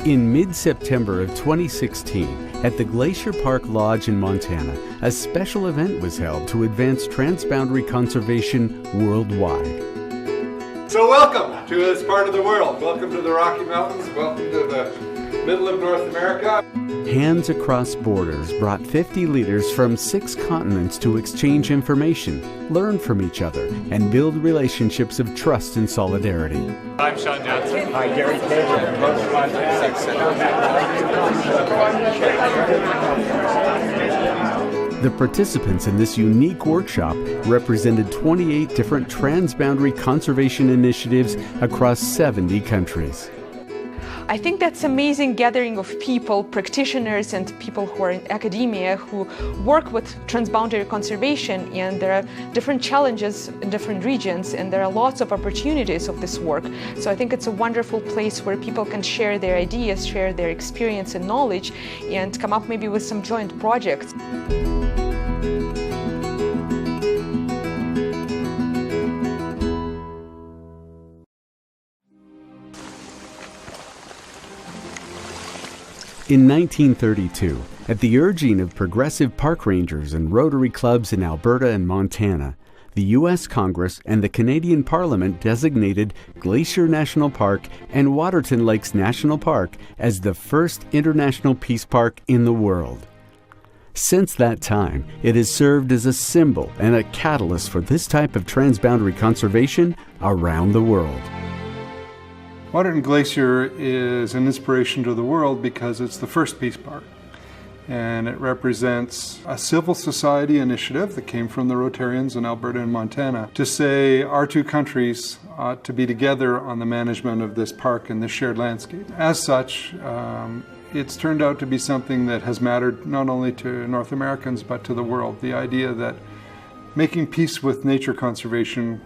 In mid-September of 2016, at the Glacier Park Lodge in Montana, a special event was held to advance transboundary conservation worldwide. So welcome to this part of the world. Welcome to the Rocky Mountains. Welcome to the middle of North America. Hands Across Borders brought 50 leaders from 6 continents to exchange information, learn from each other, and build relationships of trust and solidarity. I'm Sean Johnson. Hi, Gary Taylor. The participants in this unique workshop represented 28 different transboundary conservation initiatives across 70 countries. I think that's amazing gathering of people, practitioners and people who are in academia who work with transboundary conservation, and there are different challenges in different regions and there are lots of opportunities of this work. So I think it's a wonderful place where people can share their ideas, share their experience and knowledge, and come up maybe with some joint projects. In 1932, at the urging of progressive park rangers and Rotary clubs in Alberta and Montana, the U.S. Congress and the Canadian Parliament designated Glacier National Park and Waterton Lakes National Park as the first international peace park in the world. Since that time, it has served as a symbol and a catalyst for this type of transboundary conservation around the world. Waterton-Glacier is an inspiration to the world because it's the first peace park. And it represents a civil society initiative that came from the Rotarians in Alberta and Montana to say our two countries ought to be together on the management of this park and this shared landscape. As such, it's turned out to be something that has mattered not only to North Americans but to the world. The idea that making peace with nature conservation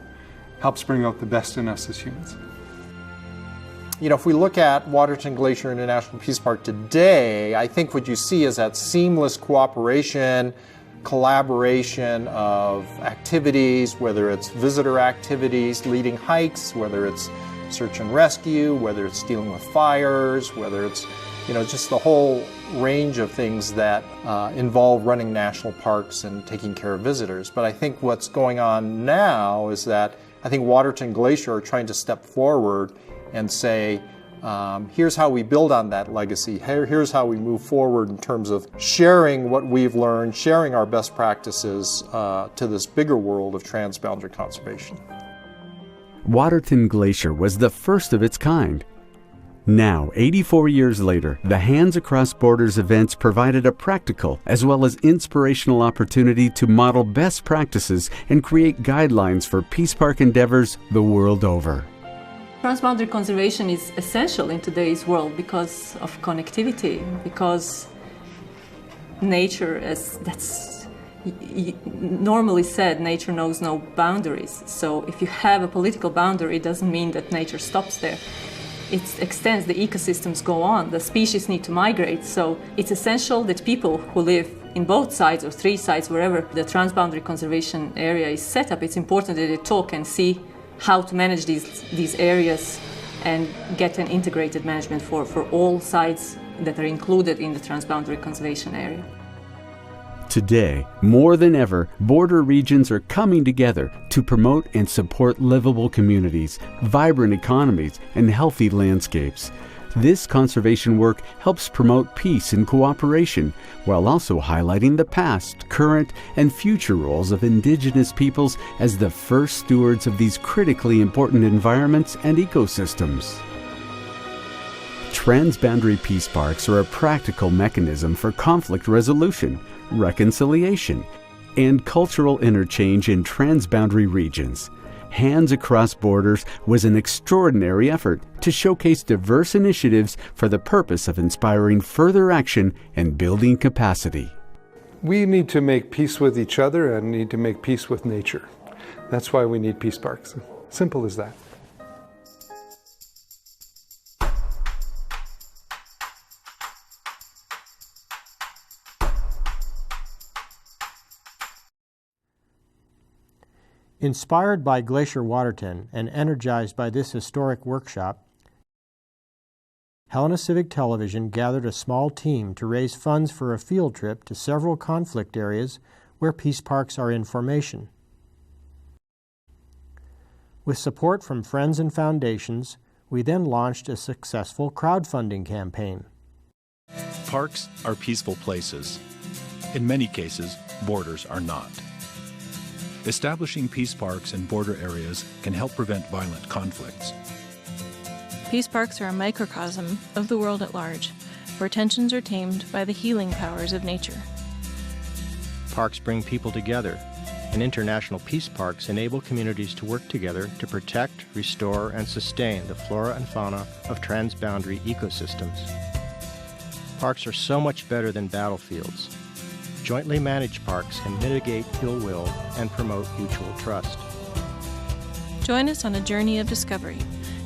helps bring out the best in us as humans. You know, if we look at Waterton-Glacier International Peace Park today, I think what you see is that seamless cooperation, collaboration of activities, whether it's visitor activities, leading hikes, whether it's search and rescue, whether it's dealing with fires, whether it's, you know, just the whole range of things that involve running national parks and taking care of visitors. But I think what's going on now is that I think Waterton-Glacier are trying to step forward and say, here's how we build on that legacy. Here's how we move forward in terms of sharing what we've learned, sharing our best practices to this bigger world of transboundary conservation. Waterton Glacier was the first of its kind. Now, 84 years later, the Hands Across Borders events provided a practical as well as inspirational opportunity to model best practices and create guidelines for peace park endeavors the world over. Transboundary conservation is essential in today's world because of connectivity, because nature, as that's normally said, nature knows no boundaries. So if you have a political boundary, it doesn't mean that nature stops there. It extends, the ecosystems go on, the species need to migrate. So it's essential that people who live in both sides or three sides, wherever the transboundary conservation area is set up, it's important that they talk and see how to manage these areas and get an integrated management for all sides that are included in the transboundary conservation area. Today, more than ever, border regions are coming together to promote and support livable communities, vibrant economies, and healthy landscapes. This conservation work helps promote peace and cooperation, while also highlighting the past, current, and future roles of Indigenous peoples as the first stewards of these critically important environments and ecosystems. Transboundary peace parks are a practical mechanism for conflict resolution, reconciliation, and cultural interchange in transboundary regions. Hands Across Borders was an extraordinary effort to showcase diverse initiatives for the purpose of inspiring further action and building capacity. We need to make peace with each other and need to make peace with nature. That's why we need peace parks. Simple as that. Inspired by Glacier Waterton and energized by this historic workshop, Helena Civic Television gathered a small team to raise funds for a field trip to several conflict areas where peace parks are in formation. With support from friends and foundations, we then launched a successful crowdfunding campaign. Parks are peaceful places. In many cases, borders are not. Establishing peace parks in border areas can help prevent violent conflicts. Peace parks are a microcosm of the world at large, where tensions are tamed by the healing powers of nature. Parks bring people together, and international peace parks enable communities to work together to protect, restore, and sustain the flora and fauna of transboundary ecosystems. Parks are so much better than battlefields. Jointly managed parks can mitigate ill will and promote mutual trust. Join us on a journey of discovery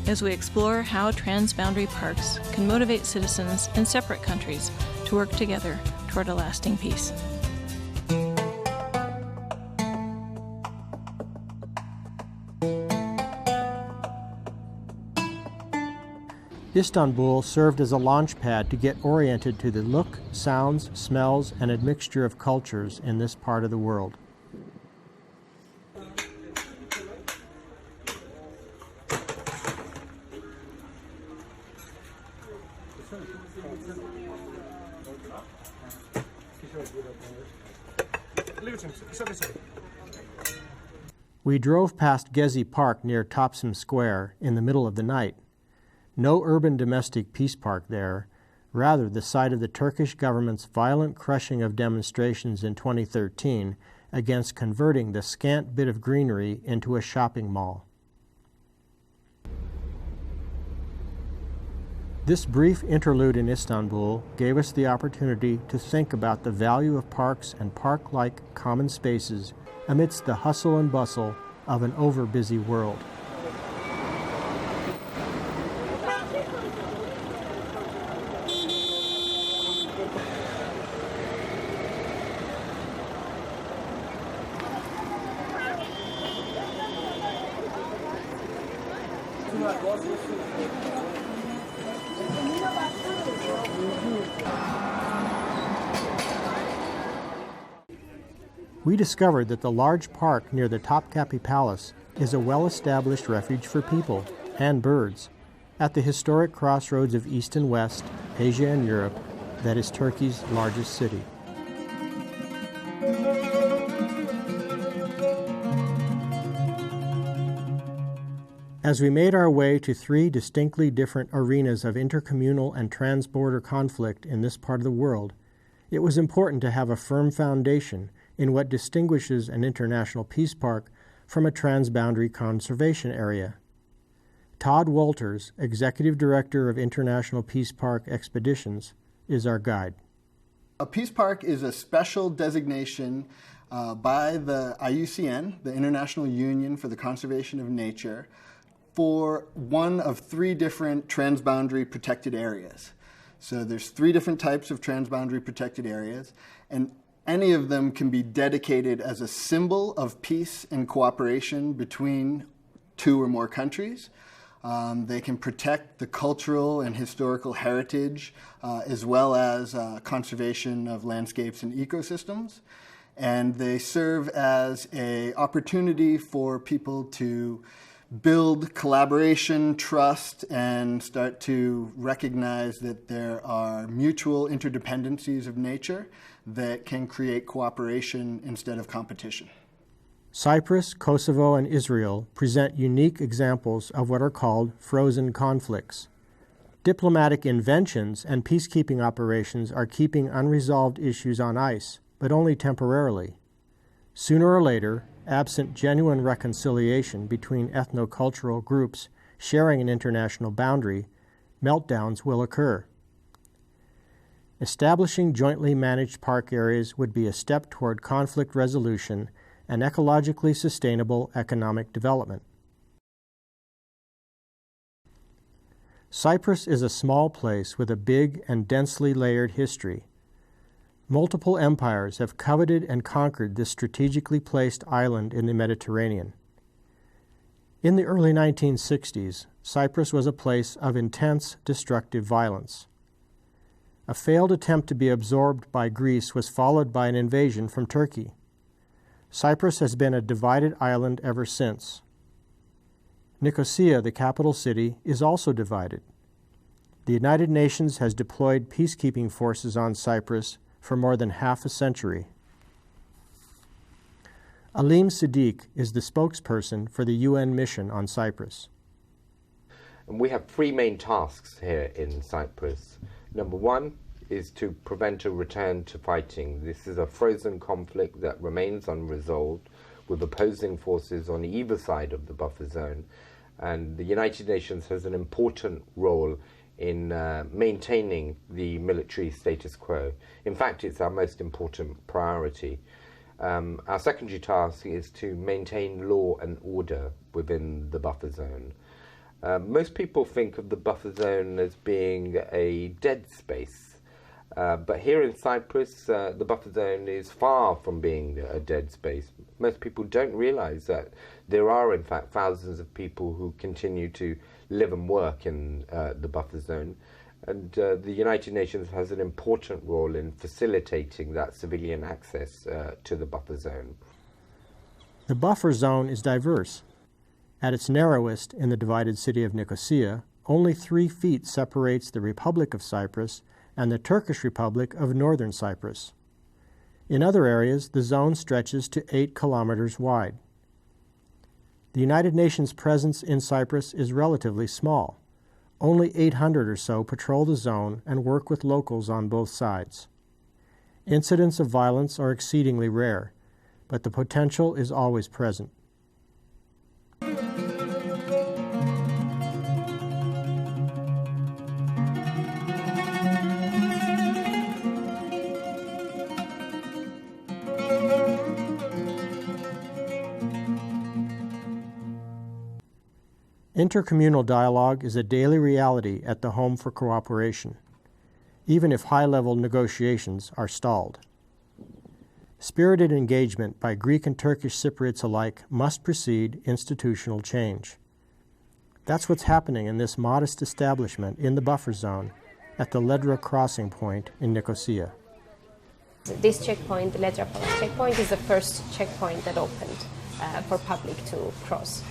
as we explore how transboundary parks can motivate citizens in separate countries to work together toward a lasting peace. Istanbul served as a launch pad to get oriented to the look, sounds, smells, and admixture of cultures in this part of the world. We drove past Gezi Park near Pacem Square in the middle of the night. No urban domestic peace park there, rather the site of the Turkish government's violent crushing of demonstrations in 2013 against converting the scant bit of greenery into a shopping mall. This brief interlude in Istanbul gave us the opportunity to think about the value of parks and park-like common spaces amidst the hustle and bustle of an over-busy world. We discovered that the large park near the Topkapi Palace is a well-established refuge for people and birds at the historic crossroads of East and West, Asia and Europe, that is Turkey's largest city. As we made our way to three distinctly different arenas of intercommunal and transborder conflict in this part of the world, it was important to have a firm foundation in what distinguishes an international peace park from a transboundary conservation area. Todd Walters, Executive Director of International Peace Park Expeditions, is our guide. A peace park is a special designation by the IUCN, the International Union for the Conservation of Nature, for one of three different transboundary protected areas. So there's three different types of transboundary protected areas, and any of them can be dedicated as a symbol of peace and cooperation between two or more countries. They can protect the cultural and historical heritage, as well as conservation of landscapes and ecosystems. And they serve as an opportunity for people to build collaboration, trust, and start to recognize that there are mutual interdependencies of nature that can create cooperation instead of competition. Cyprus, Kosovo, and Israel present unique examples of what are called frozen conflicts. Diplomatic inventions and peacekeeping operations are keeping unresolved issues on ice, but only temporarily. Sooner or later, absent genuine reconciliation between ethno-cultural groups sharing an international boundary, meltdowns will occur. Establishing jointly managed park areas would be a step toward conflict resolution and ecologically sustainable economic development. Cyprus is a small place with a big and densely layered history. Multiple empires have coveted and conquered this strategically placed island in the Mediterranean. In the early 1960s, Cyprus was a place of intense destructive violence. A failed attempt to be absorbed by Greece was followed by an invasion from Turkey. Cyprus has been a divided island ever since. Nicosia, the capital city, is also divided. The United Nations has deployed peacekeeping forces on Cyprus for more than half a century. Aleem Siddiq is the spokesperson for the UN mission on Cyprus. We have three main tasks here in Cyprus. Number one is to prevent a return to fighting. This is a frozen conflict that remains unresolved with opposing forces on either side of the buffer zone. And the United Nations has an important role in maintaining the military status quo. In fact, it's our most important priority. Our secondary task is to maintain law and order within the buffer zone. Most people think of the buffer zone as being a dead space. But here in Cyprus, the buffer zone is far from being a dead space. Most people don't realize that there are, in fact, thousands of people who continue to live and work in the buffer zone. And the United Nations has an important role in facilitating that civilian access to the buffer zone. The buffer zone is diverse. At its narrowest in the divided city of Nicosia, only 3 feet separates the Republic of Cyprus and the Turkish Republic of Northern Cyprus. In other areas, the zone stretches to 8 kilometers wide. The United Nations presence in Cyprus is relatively small. Only 800 or so patrol the zone and work with locals on both sides. Incidents of violence are exceedingly rare, but the potential is always present. Intercommunal dialogue is a daily reality at the Home for Cooperation, even if high-level negotiations are stalled. Spirited engagement by Greek and Turkish Cypriots alike must precede institutional change. That's what's happening in this modest establishment in the buffer zone at the Ledra crossing point in Nicosia. This checkpoint, the Ledra checkpoint, is the first checkpoint that opened for public to cross.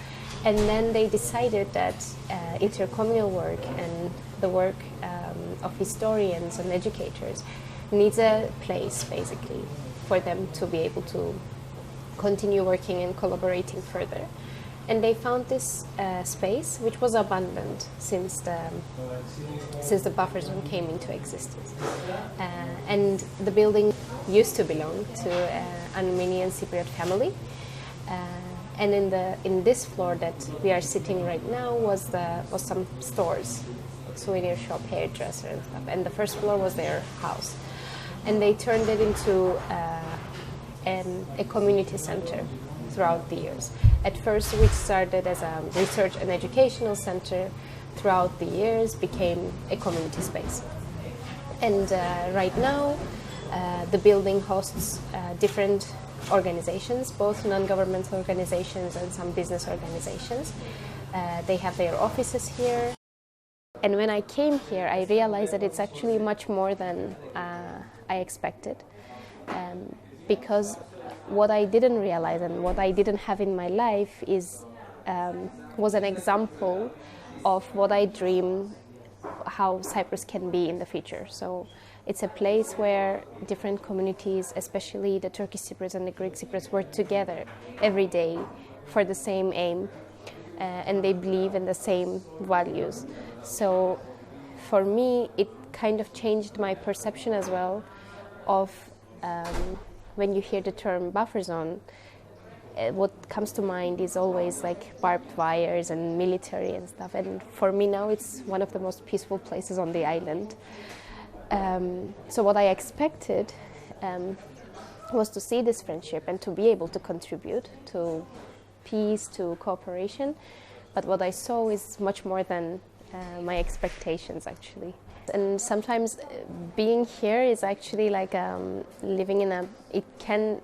And then they decided that intercommunal work and the work of historians and educators needs a place, basically, for them to be able to continue working and collaborating further. And they found this space, which was abandoned since the buffer zone came into existence. And the building used to belong to an Armenian Cypriot family. And in this floor that we are sitting right now was some stores, souvenir shop, hairdresser and stuff. And the first floor was their house. And they turned it into a community center throughout the years. At first, which started as a research and educational center, throughout the years became a community space. And right now, the building hosts different organizations, both non-governmental organizations and some business organizations. They have their offices here. And when I came here, I realized that it's actually much more than I expected. Because what I didn't realize and what I didn't have in my life was an example of what I dream how Cyprus can be in the future. So it's a place where different communities, especially the Turkish Cypriots and the Greek Cypriots, work together every day for the same aim, and they believe in the same values. So for me, it kind of changed my perception as well of when you hear the term buffer zone, what comes to mind is always like barbed wires and military and stuff. And for me now, it's one of the most peaceful places on the island. So what I expected was to see this friendship and to be able to contribute to peace, to cooperation. But what I saw is much more than my expectations, actually. And sometimes being here is actually like living in it can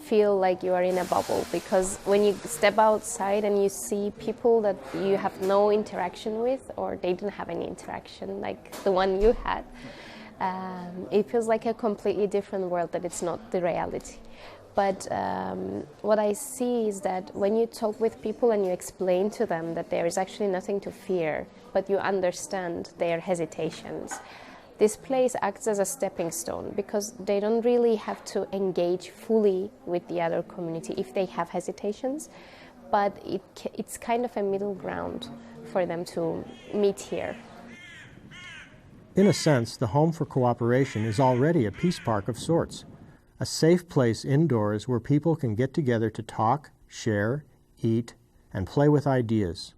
feel like you are in a bubble, because when you step outside and you see people that you have no interaction with, or they didn't have any interaction like the one you had, it feels like a completely different world, that it's not the reality. But what I see is that when you talk with people and you explain to them that there is actually nothing to fear, but you understand their hesitations, this place acts as a stepping stone, because they don't really have to engage fully with the other community if they have hesitations, but it's kind of a middle ground for them to meet here. In a sense, the Home for Cooperation is already a peace park of sorts, a safe place indoors where people can get together to talk, share, eat, and play with ideas.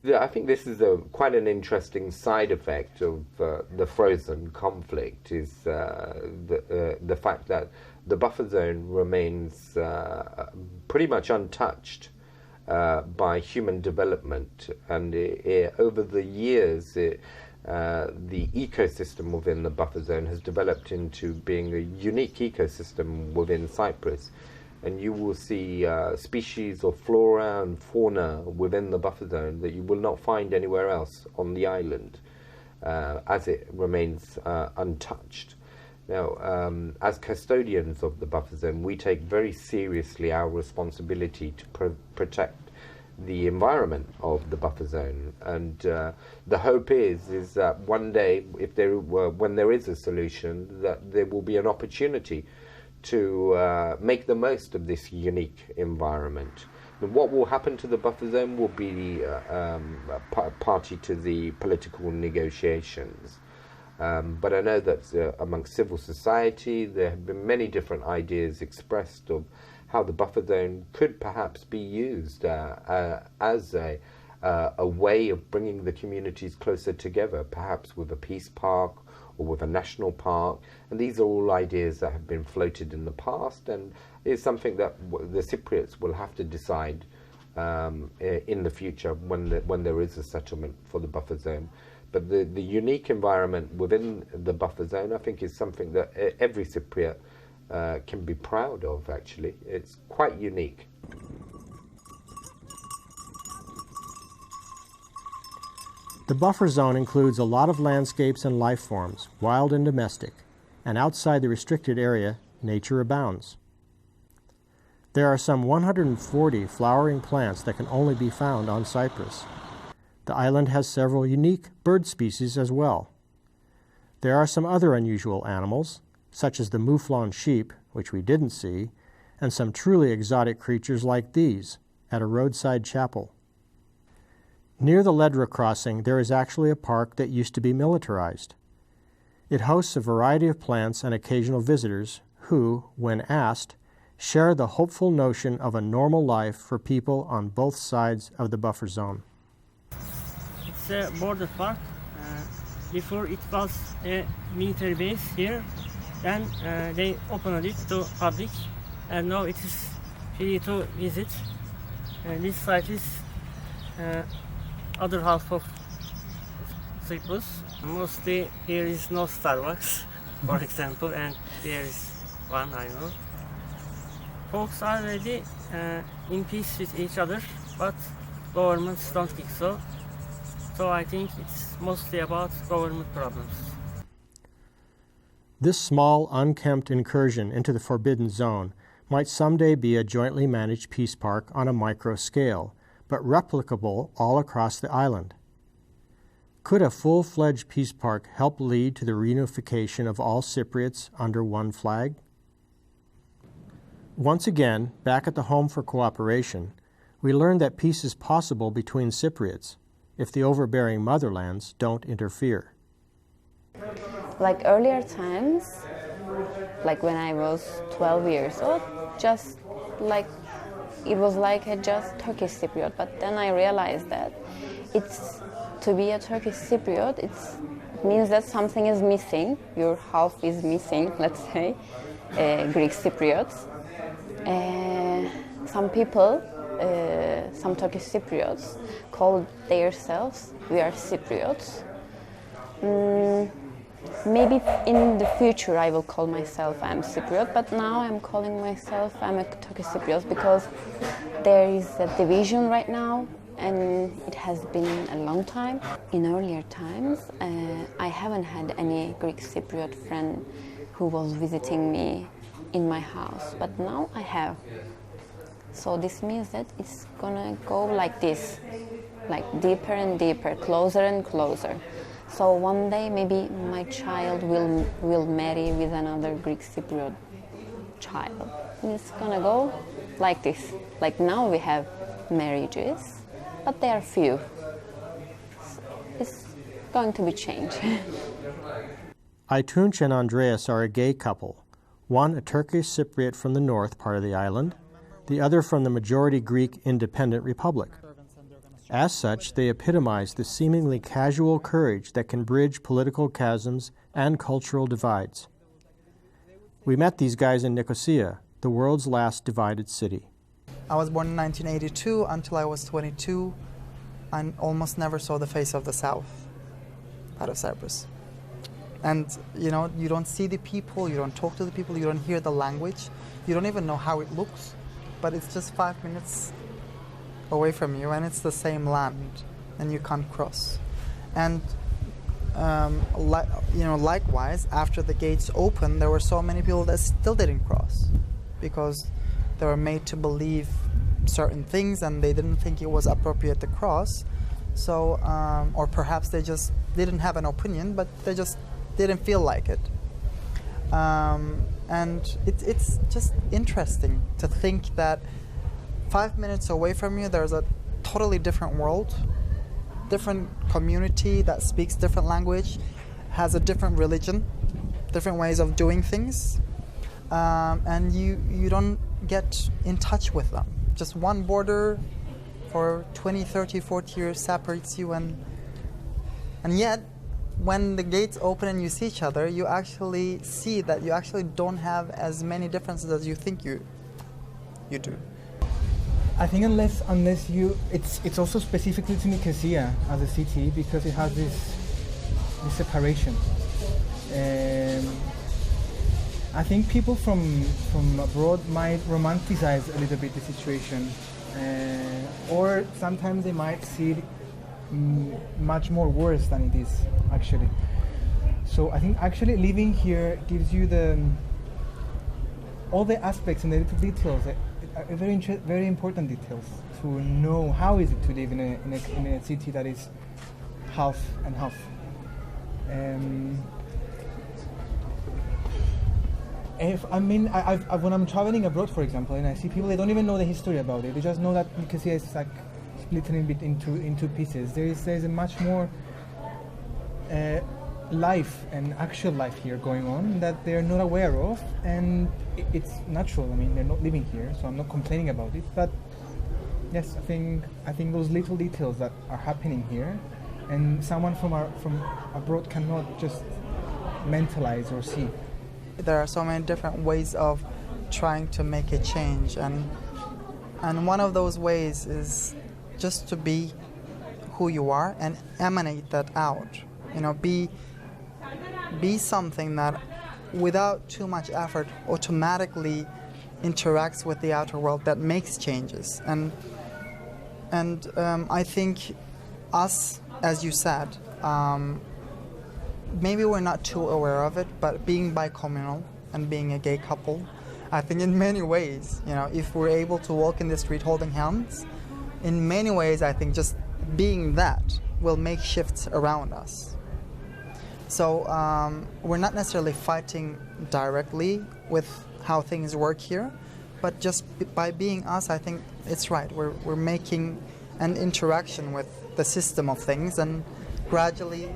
Yeah, I think this is quite an interesting side effect of the frozen conflict, is the fact that the buffer zone remains pretty much untouched by human development, and over the years the ecosystem within the buffer zone has developed into being a unique ecosystem within Cyprus. And you will see species of flora and fauna within the buffer zone that you will not find anywhere else on the island, as it remains untouched. Now, as custodians of the buffer zone, we take very seriously our responsibility to protect the environment of the buffer zone, and the hope is that one day, when there is a solution, that there will be an opportunity to make the most of this unique environment. And what will happen to the buffer zone will be party to the political negotiations. But I know that amongst civil society there have been many different ideas expressed of how the buffer zone could perhaps be used as a way of bringing the communities closer together, perhaps with a peace park or with a national park. And these are all ideas that have been floated in the past, and is something that the Cypriots will have to decide in the future when there is a settlement for the buffer zone. But the unique environment within the buffer zone, I think, is something that every Cypriot can be proud of, actually. It's quite unique. The buffer zone includes a lot of landscapes and life forms, wild and domestic, and outside the restricted area, nature abounds. There are some 140 flowering plants that can only be found on Cyprus. The island has several unique bird species as well. There are some other unusual animals, such as the mouflon sheep, which we didn't see, and some truly exotic creatures like these at a roadside chapel. Near the Ledra crossing, there is actually a park that used to be militarized. It hosts a variety of plants and occasional visitors who, when asked, share the hopeful notion of a normal life for people on both sides of the buffer zone. It's a border park. Before it was a military base here, then they opened it to public, and now it is free to visit. This site is other half of Cyprus. Mostly here is no Starbucks, for example, and there is one, I know. Folks are already in peace with each other, but governments don't think so. So I think it's mostly about government problems. This small, unkempt incursion into the forbidden zone might someday be a jointly managed peace park on a micro scale, but replicable all across the island. Could a full-fledged peace park help lead to the reunification of all Cypriots under one flag? Once again, back at the Home for Cooperation, we learned that peace is possible between Cypriots if the overbearing motherlands don't interfere. Like earlier times, like when I was 12 years old, just like it was like a just Turkish Cypriot, but then I realized that it's to be a Turkish Cypriot, it means that something is missing, your half is missing, let's say, Greek Cypriots. Some people, some Turkish Cypriots, call themselves, we are Cypriots. Maybe in the future I will call myself I'm Cypriot, but now I'm calling myself I'm a Turkish Cypriot because there is a division right now, and it has been a long time. In earlier times, I haven't had any Greek Cypriot friend who was visiting me in my house, but now I have. So this means that it's gonna go like this, like deeper and deeper, closer and closer. So one day maybe my child will marry with another Greek Cypriot child. And it's gonna go like this. Like now we have marriages, but they are few. It's going to be change. Aytunç and Andreas are a gay couple, one a Turkish Cypriot from the north part of the island, the other from the majority Greek independent republic. As such, they epitomize the seemingly casual courage that can bridge political chasms and cultural divides. We met these guys in Nicosia, the world's last divided city. I was born in 1982. Until I was 22, I almost never saw the face of the south out of Cyprus. And you know, you don't see the people, you don't talk to the people, you don't hear the language, you don't even know how it looks, but it's just 5 minutes away from you, and it's the same land, and you can't cross. And likewise, after the gates opened, there were so many people that still didn't cross because they were made to believe certain things, and they didn't think it was appropriate to cross. So, or perhaps they just didn't have an opinion, but they just didn't feel like it. And it's just interesting to think that 5 minutes away from you, there's a totally different world, different community that speaks different language, has a different religion, different ways of doing things, and you don't get in touch with them. Just one border for 20, 30, 40 years separates you, and yet, when the gates open and you see each other, you actually see that you actually don't have as many differences as you think you do. I think unless you, it's also specifically to Nicosia as a city because it has this separation. I think people from abroad might romanticize a little bit the situation, or sometimes they might see it much more worse than it is actually. So I think actually living here gives you all the aspects and the little details. Very important details to know how is it to live in a city that is half and half. When I'm traveling abroad, for example, and I see people, they don't even know the history about it. They just know that Nicosia is like split a little bit into pieces. There is a much more life and actual life here going on that they're not aware of, and it's natural. I mean, they're not living here, so I'm not complaining about it. But yes, I think those little details that are happening here, and someone from abroad cannot just mentalize or see. There are so many different ways of trying to make a change, and one of those ways is just to be who you are and emanate that out. You know, be something that without too much effort automatically interacts with the outer world, that makes changes. And I think us, as you said, maybe we're not too aware of it, but being bicommunal and being a gay couple, I think in many ways, you know, if we're able to walk in the street holding hands, in many ways I think just being that will make shifts around us. So we're not necessarily fighting directly with how things work here, but just by being us, I think it's right. We're making an interaction with the system of things and gradually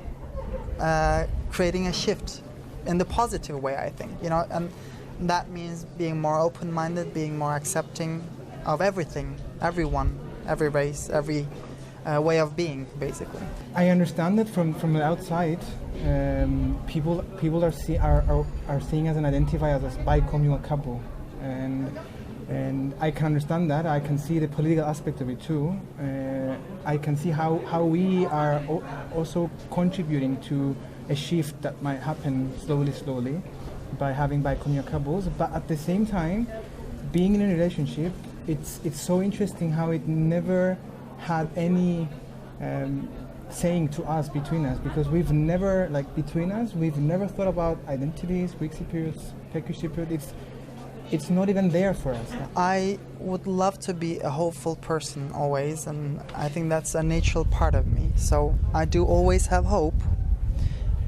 creating a shift in the positive way, I think. You know, and that means being more open-minded, being more accepting of everything, everyone, every race, every way of being, basically. I understand that from the outside, people are seeing us and identify as a bicommunal couple, and I can understand that. I can see the political aspect of it too. I can see how we are also contributing to a shift that might happen slowly by having bicommunal couples. But at the same time, being in a relationship, it's so interesting how it never had any saying to us between us, because we've never, between us, we've never thought about identities, Greek Cypriots, Turkish Cypriot. It's not even there for us. I would love to be a hopeful person always, and I think that's a natural part of me. So I do always have hope,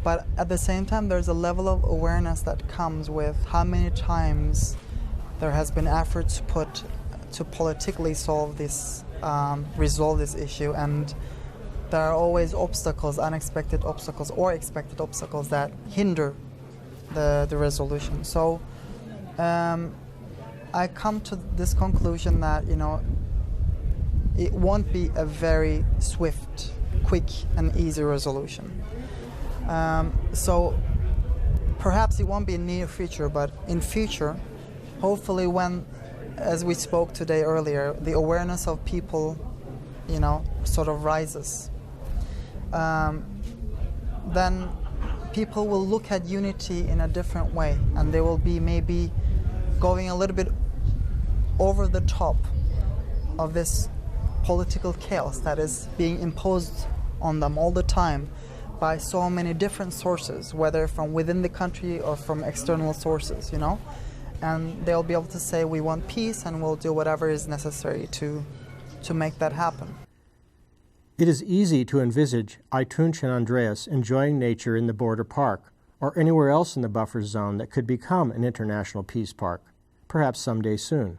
but at the same time there's a level of awareness that comes with how many times there has been efforts put to politically resolve this issue, and there are always obstacles, unexpected obstacles or expected obstacles that hinder the resolution. So I come to this conclusion that, it won't be a very swift, quick and easy resolution. So perhaps it won't be in near future, but in future, hopefully when, as we spoke today earlier, the awareness of people, sort of rises, then people will look at unity in a different way, and they will be maybe going a little bit over the top of this political chaos that is being imposed on them all the time by so many different sources, whether from within the country or from external sources, and they'll be able to say, we want peace and we'll do whatever is necessary to make that happen. It is easy to envisage Aitunç and Andreas enjoying nature in the border park or anywhere else in the buffer zone that could become an international peace park, perhaps someday soon.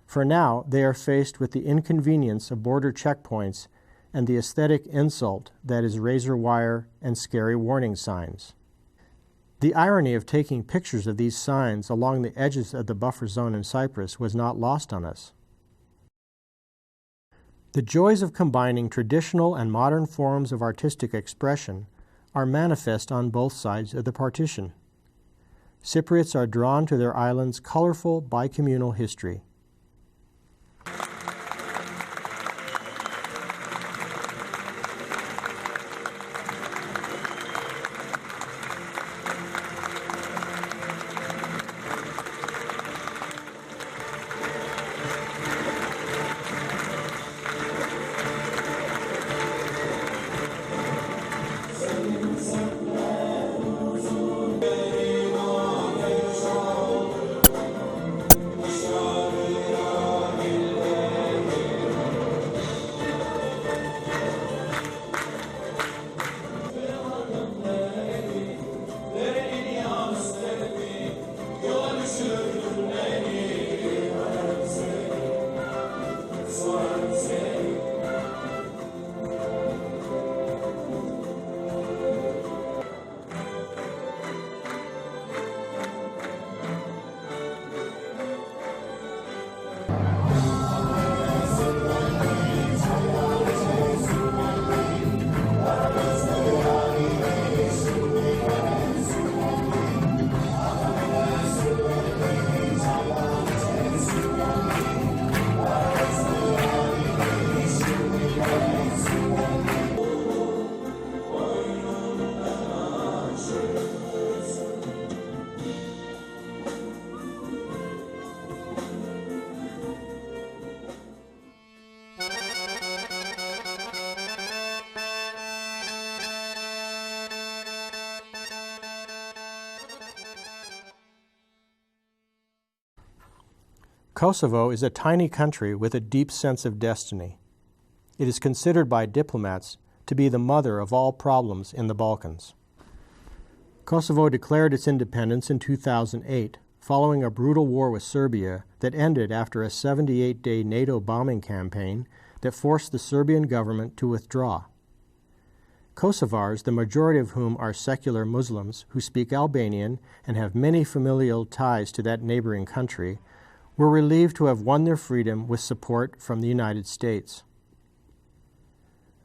For now, they are faced with the inconvenience of border checkpoints and the aesthetic insult that is razor wire and scary warning signs. The irony of taking pictures of these signs along the edges of the buffer zone in Cyprus was not lost on us. The joys of combining traditional and modern forms of artistic expression are manifest on both sides of the partition. Cypriots are drawn to their island's colorful bicommunal history. Kosovo is a tiny country with a deep sense of destiny. It is considered by diplomats to be the mother of all problems in the Balkans. Kosovo declared its independence in 2008, following a brutal war with Serbia that ended after a 78-day NATO bombing campaign that forced the Serbian government to withdraw. Kosovars, the majority of whom are secular Muslims who speak Albanian and have many familial ties to that neighboring country, were relieved to have won their freedom with support from the United States.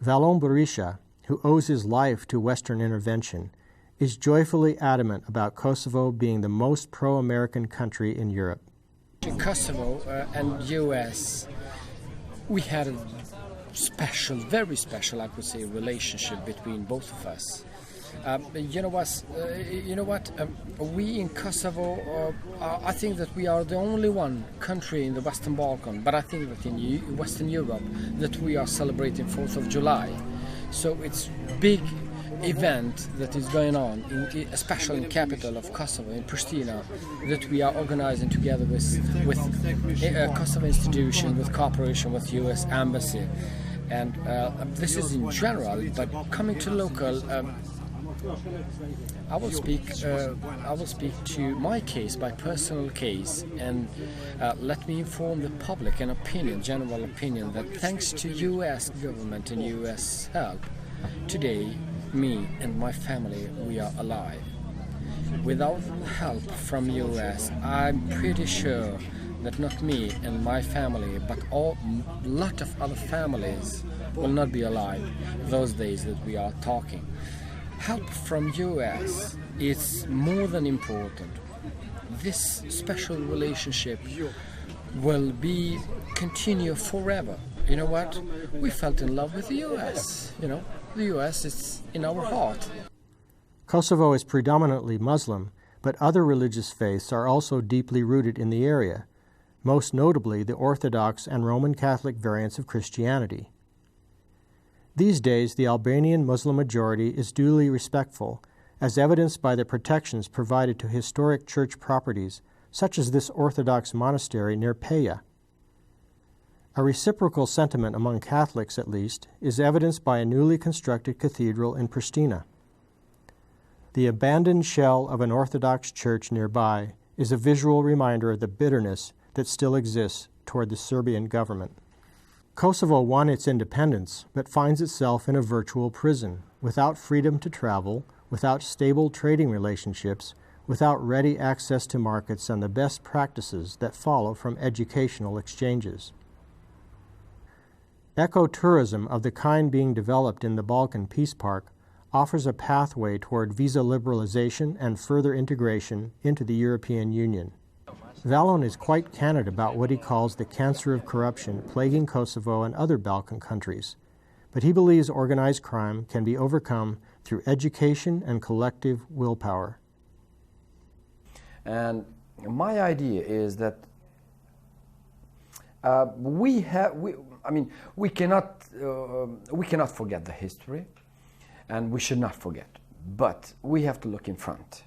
Valon Berisha, who owes his life to Western intervention, is joyfully adamant about Kosovo being the most pro-American country in Europe. In Kosovo and U.S., we had a special, very special, I could say, relationship between both of us. You know what? We in Kosovo, I think that we are the only one country in the Western Balkans, but I think that in Western Europe that we are celebrating 4th of July. So it's big event that is going on, especially in the capital of Kosovo, in Pristina, that we are organizing together with Kosovo institution, with cooperation with U.S. Embassy. And this is in general, but coming to local, I will speak to my case, my personal case, and let me inform the public and general opinion, that thanks to U.S. government and U.S. help, today me and my family, we are alive. Without help from U.S., I'm pretty sure that not me and my family, but a lot of other families will not be alive those days that we are talking. Help from U.S. is more than important. This special relationship will continue forever. You know what? We felt in love with the U.S. The U.S. is in our heart. Kosovo is predominantly Muslim, but other religious faiths are also deeply rooted in the area, most notably the Orthodox and Roman Catholic variants of Christianity. These days, the Albanian Muslim majority is duly respectful, as evidenced by the protections provided to historic church properties, such as this Orthodox monastery near Peja. A reciprocal sentiment among Catholics, at least, is evidenced by a newly constructed cathedral in Pristina. The abandoned shell of an Orthodox church nearby is a visual reminder of the bitterness that still exists toward the Serbian government. Kosovo won its independence, but finds itself in a virtual prison, without freedom to travel, without stable trading relationships, without ready access to markets and the best practices that follow from educational exchanges. Ecotourism of the kind being developed in the Balkan Peace Park offers a pathway toward visa liberalization and further integration into the European Union. Valon is quite candid about what he calls the cancer of corruption plaguing Kosovo and other Balkan countries, but he believes organized crime can be overcome through education and collective willpower. And my idea is that we cannot forget the history, and we should not forget. But we have to look in front.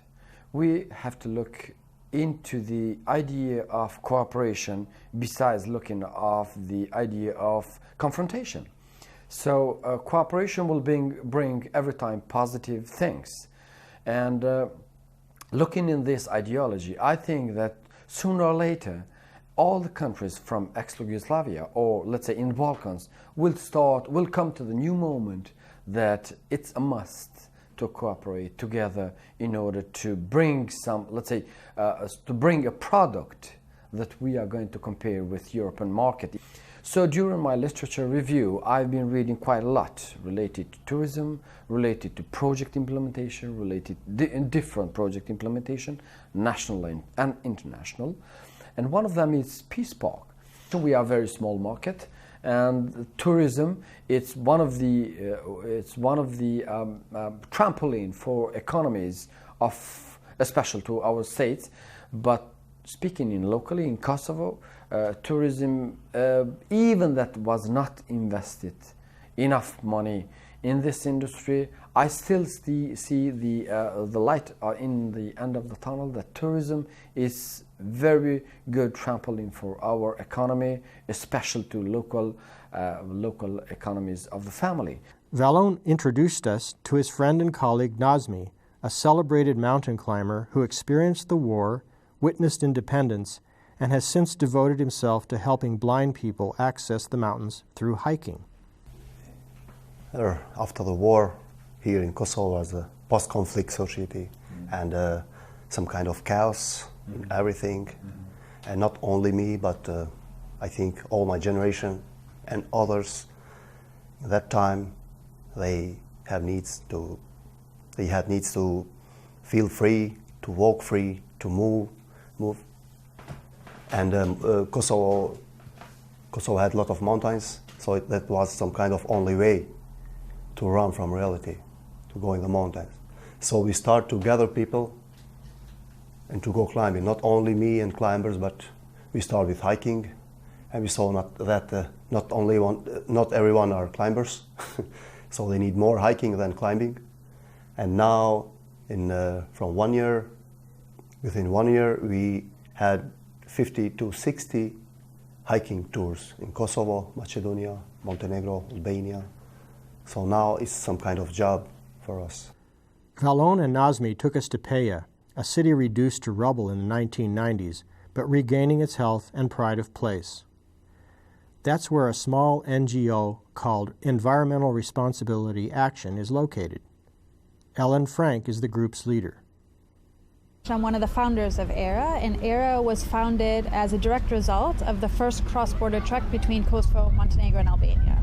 We have to look into the idea of cooperation besides looking of the idea of confrontation. So cooperation will bring every time positive things. And looking in this ideology, I think that sooner or later all the countries from ex-Yugoslavia, or let's say in the Balkans, will come to the new moment that it's a must to cooperate together in order to bring to bring a product that we are going to compare with European market. So during my literature review, I've been reading quite a lot related to tourism, related to project implementation, related different project implementation, national and international. And one of them is Peace Park. So we are a very small market, and tourism, it's one of the trampoline for economies of, especially to our states. But speaking in locally in Kosovo, tourism, even that was not invested enough money in this industry, I still see the light in the end of the tunnel, that tourism is very good trampoline for our economy, especially to local economies of the family. Valon introduced us to his friend and colleague Nazmi, a celebrated mountain climber who experienced the war, witnessed independence, and has since devoted himself to helping blind people access the mountains through hiking. After the war, here in Kosovo was a post-conflict society and some kind of chaos in everything. And not only me, but I think all my generation and others at that time, they had needs to feel free, to walk free, to move. And Kosovo had a lot of mountains, so that was some kind of only way to run from reality, to go in the mountains. So we start to gather people and to go climbing. Not only me and climbers, but we start with hiking, and we saw not everyone are climbers, so they need more hiking than climbing. And now, from 1 year, within 1 year, we had 50 to 60 hiking tours in Kosovo, Macedonia, Montenegro, Albania. So now it's some kind of job for us. Valon and Nazmi took us to Peja, a city reduced to rubble in the 1990s, but regaining its health and pride of place. That's where a small NGO called Environmental Responsibility Action is located. Ellen Frank is the group's leader. I'm one of the founders of ERA, and ERA was founded as a direct result of the first cross-border trek between Kosovo, Montenegro, and Albania.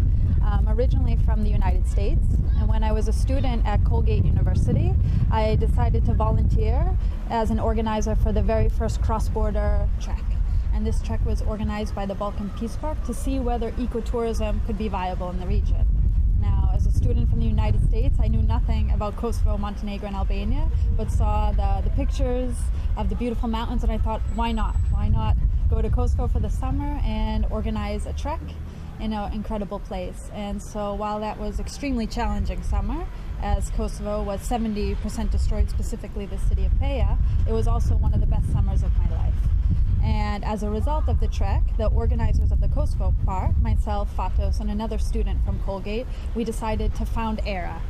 Originally from the United States, and when I was a student at Colgate University, I decided to volunteer as an organizer for the very first cross-border trek. And this trek was organized by the Balkan Peace Park to see whether ecotourism could be viable in the region. Now, as a student from the United States, I knew nothing about Kosovo, Montenegro, and Albania, but saw the pictures of the beautiful mountains, and I thought, why not? Why not go to Kosovo for the summer and organize a trek in an incredible place? And so while that was extremely challenging summer, as Kosovo was 70% destroyed, specifically the city of Peja, it was also one of the best summers of my life. And as a result of the trek, the organizers of the Kosovo part, myself, Fatos, and another student from Colgate, we decided to found ERA.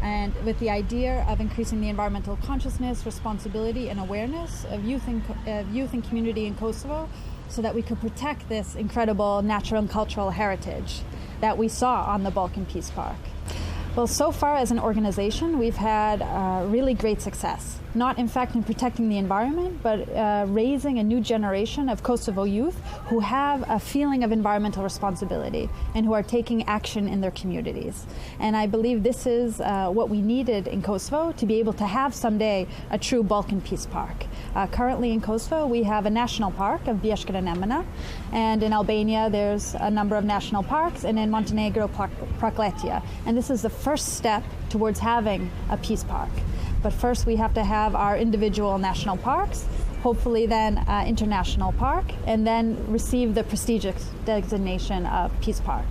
And with the idea of increasing the environmental consciousness, responsibility, and awareness of youth and community in Kosovo, so that we could protect this incredible natural and cultural heritage that we saw on the Balkan Peace Park. Well, so far as an organization, we've had really great success. Not, in fact, in protecting the environment, but raising a new generation of Kosovo youth who have a feeling of environmental responsibility and who are taking action in their communities. And I believe this is what we needed in Kosovo to be able to have someday a true Balkan Peace Park. Currently in Kosovo, we have a national park of Bieshkina Nemanja, and in Albania there's a number of national parks, and in Montenegro, Prokletija. And this is the first step towards having a peace park. But first we have to have our individual national parks, hopefully then international park, and then receive the prestigious designation of Peace Park.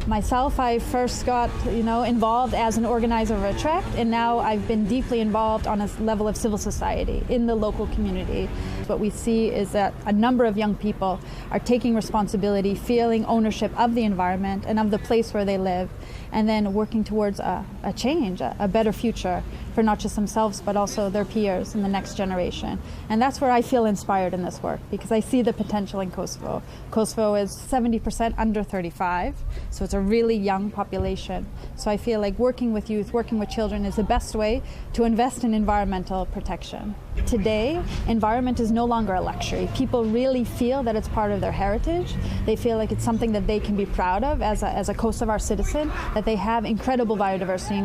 Myself, I first got involved as an organizer of a trek, and now I've been deeply involved on a level of civil society in the local community. What we see is that a number of young people are taking responsibility, feeling ownership of the environment and of the place where they live, and then working towards a change, a better future for not just themselves but also their peers in the next generation. And that's where I feel inspired in this work, because I see the potential in Kosovo. Kosovo is 70% under 35, so it's a really young population. So I feel like working with youth, working with children is the best way to invest in environmental protection. Today, environment is no longer a luxury. People really feel that it's part of their heritage. They feel like it's something that they can be proud of as a Kosovar citizen, that they have incredible biodiversity,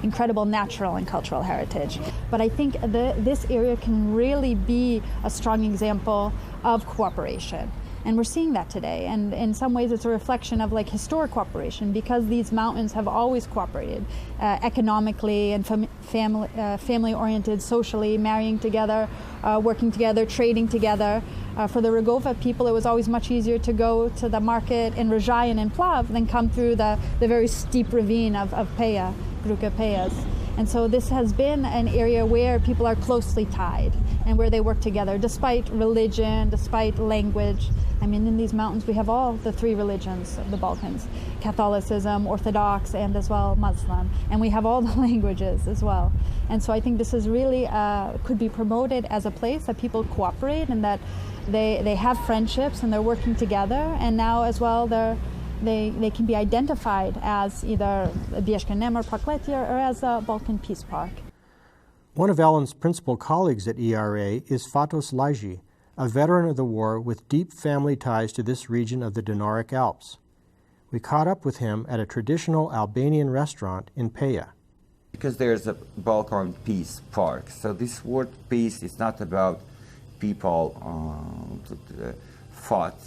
incredible natural and cultural heritage. But I think this area can really be a strong example of cooperation. And we're seeing that today. And in some ways it's a reflection of historic cooperation, because these mountains have always cooperated economically and family-oriented, socially, marrying together, working together, trading together. For the Rugova people, it was always much easier to go to the market in Rajayan and Plav than come through the very steep ravine of Peja, Gruka Pejas. And so this has been an area where people are closely tied and where they work together, despite religion, despite language. I mean, in these mountains, we have all the three religions of the Balkans: Catholicism, Orthodox, and as well Muslim. And we have all the languages as well. And so I think this is really, could be promoted as a place that people cooperate and that they have friendships and they're working together. And now as well, they can be identified as either Bieshkina Nemanja or Prokletija or as a Balkan Peace Park. One of Ellen's principal colleagues at ERA is Fatos Laji, a veteran of the war with deep family ties to this region of the Dinaric Alps. We caught up with him at a traditional Albanian restaurant in Peja. Because there's a Balkan Peace Park, so this word peace is not about people fought,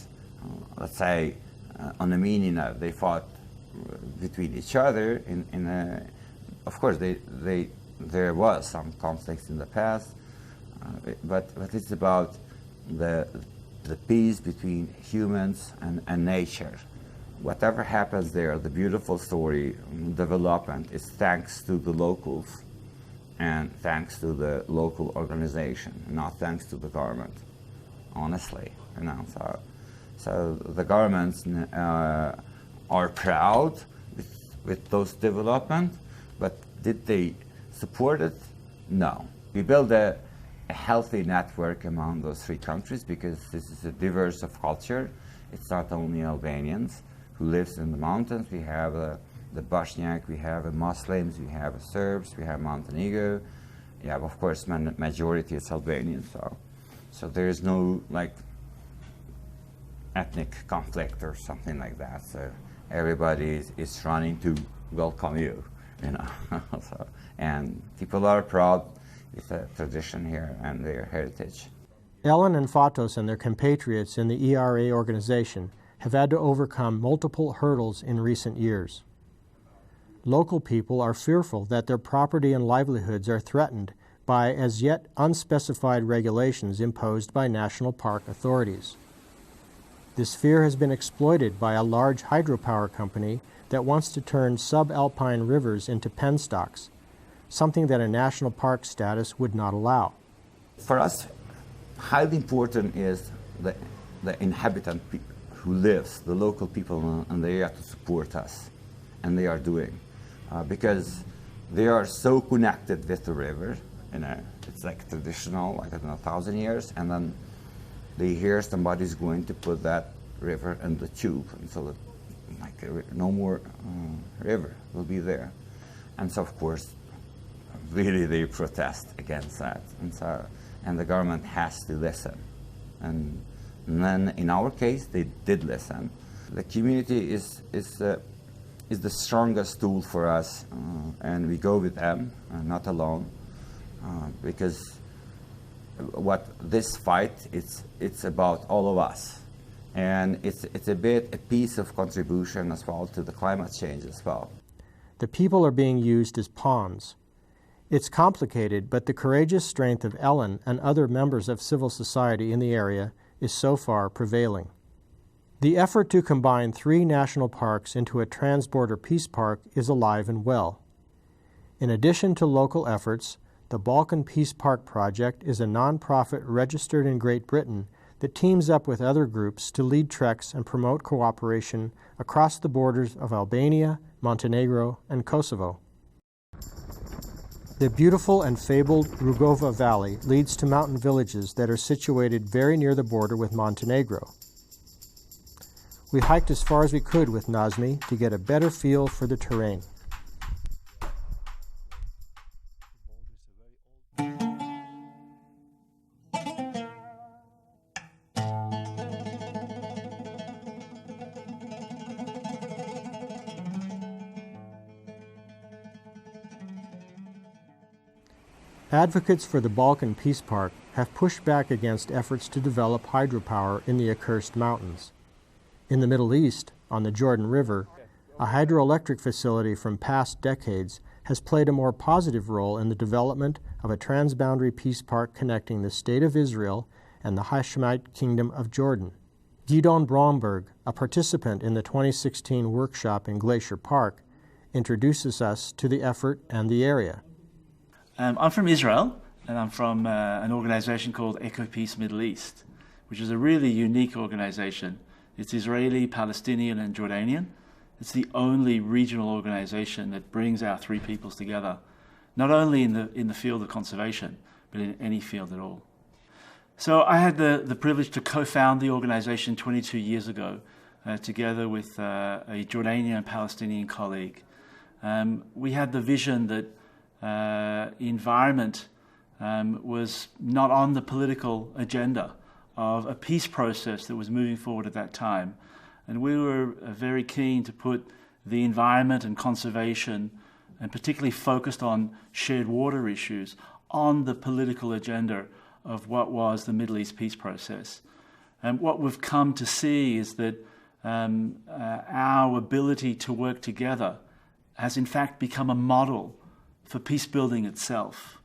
let's say, on the meaning of they fought between each other. Of course, they there was some conflicts in the past, but it's about the peace between humans and nature. Whatever happens there, the beautiful story, development, is thanks to the locals and thanks to the local organization, not thanks to the government, honestly. So the governments are proud with those development, but did they support it? No. We build a healthy network among those three countries because this is a diverse of culture. It's not only Albanians who lives in the mountains. We have the Bosniak, we have Muslims, we have Serbs, we have Montenegro. You have, of course, majority is Albanians. So there is no like ethnic conflict or something like that. So everybody is running to welcome you, and people are proud with the tradition here and their heritage. Ellen and Fatos and their compatriots in the ERA organization have had to overcome multiple hurdles in recent years. Local people are fearful that their property and livelihoods are threatened by as yet unspecified regulations imposed by national park authorities. This fear has been exploited by a large hydropower company that wants to turn subalpine rivers into penstocks, something that a national park status would not allow. For us, highly important is the inhabitant who lives, the local people in the area to support us, and they are doing, because they are so connected with the river. It's like traditional, like 1,000 years, and then they hear somebody's going to put that river in the tube, and so no more river will be there. And so, of course, really they protest against that, and the government has to listen. And then, in our case, they did listen. The community is the strongest tool for us, and we go with them, not alone, because what this fight, it's about all of us. And it's a bit a piece of contribution as well to the climate change as well. The people are being used as pawns. It's complicated, but the courageous strength of Ellen and other members of civil society in the area is so far prevailing. The effort to combine 3 national parks into a transborder peace park is alive and well. In addition to local efforts, the Balkan Peace Park Project is a nonprofit registered in Great Britain that teams up with other groups to lead treks and promote cooperation across the borders of Albania, Montenegro, and Kosovo. The beautiful and fabled Rugova Valley leads to mountain villages that are situated very near the border with Montenegro. We hiked as far as we could with Nazmi to get a better feel for the terrain. Advocates for the Balkan Peace Park have pushed back against efforts to develop hydropower in the accursed mountains. In the Middle East, on the Jordan River, a hydroelectric facility from past decades has played a more positive role in the development of a transboundary peace park connecting the State of Israel and the Hashemite Kingdom of Jordan. Gidon Bromberg, a participant in the 2016 workshop in Glacier Park, introduces us to the effort and the area. I'm from Israel, and I'm from an organization called EcoPeace Middle East, which is a really unique organization. It's Israeli, Palestinian, and Jordanian. It's the only regional organization that brings our 3 peoples together, not only in the field of conservation, but in any field at all. So I had the privilege to co-found the organization 22 years ago, together with a Jordanian and Palestinian colleague. We had the vision that environment was not on the political agenda of a peace process that was moving forward at that time. And we were very keen to put the environment and conservation, and particularly focused on shared water issues, on the political agenda of what was the Middle East peace process. And what we've come to see is that our ability to work together has in fact become a model for peacebuilding itself.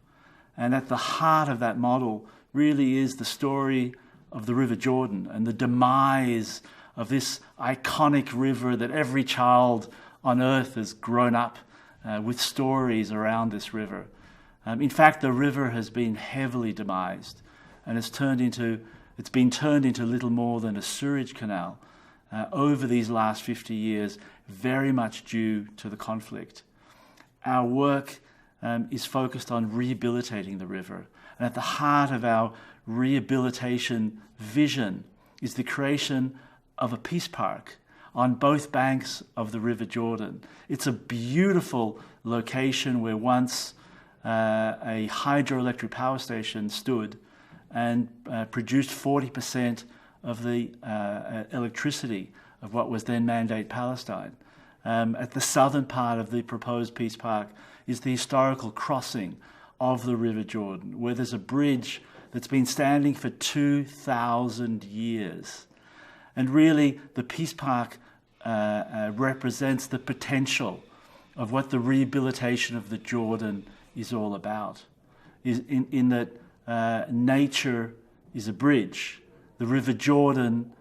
And at the heart of that model really is the story of the River Jordan and the demise of this iconic river that every child on earth has grown up with stories around this river. In fact, the river has been heavily demised, and it's been turned into little more than a sewage canal over these last 50 years, very much due to the conflict. Our work is focused on rehabilitating the river, and at the heart of our rehabilitation vision is the creation of a peace park on both banks of the River Jordan. It's a beautiful location where once a hydroelectric power station stood and produced 40% of the electricity of what was then Mandate Palestine. At the southern part of the proposed peace park is the historical crossing of the River Jordan, where there's a bridge that's been standing for 2,000 years. And really, the peace park represents the potential of what the rehabilitation of the Jordan is all about. In that nature is a bridge. The River Jordan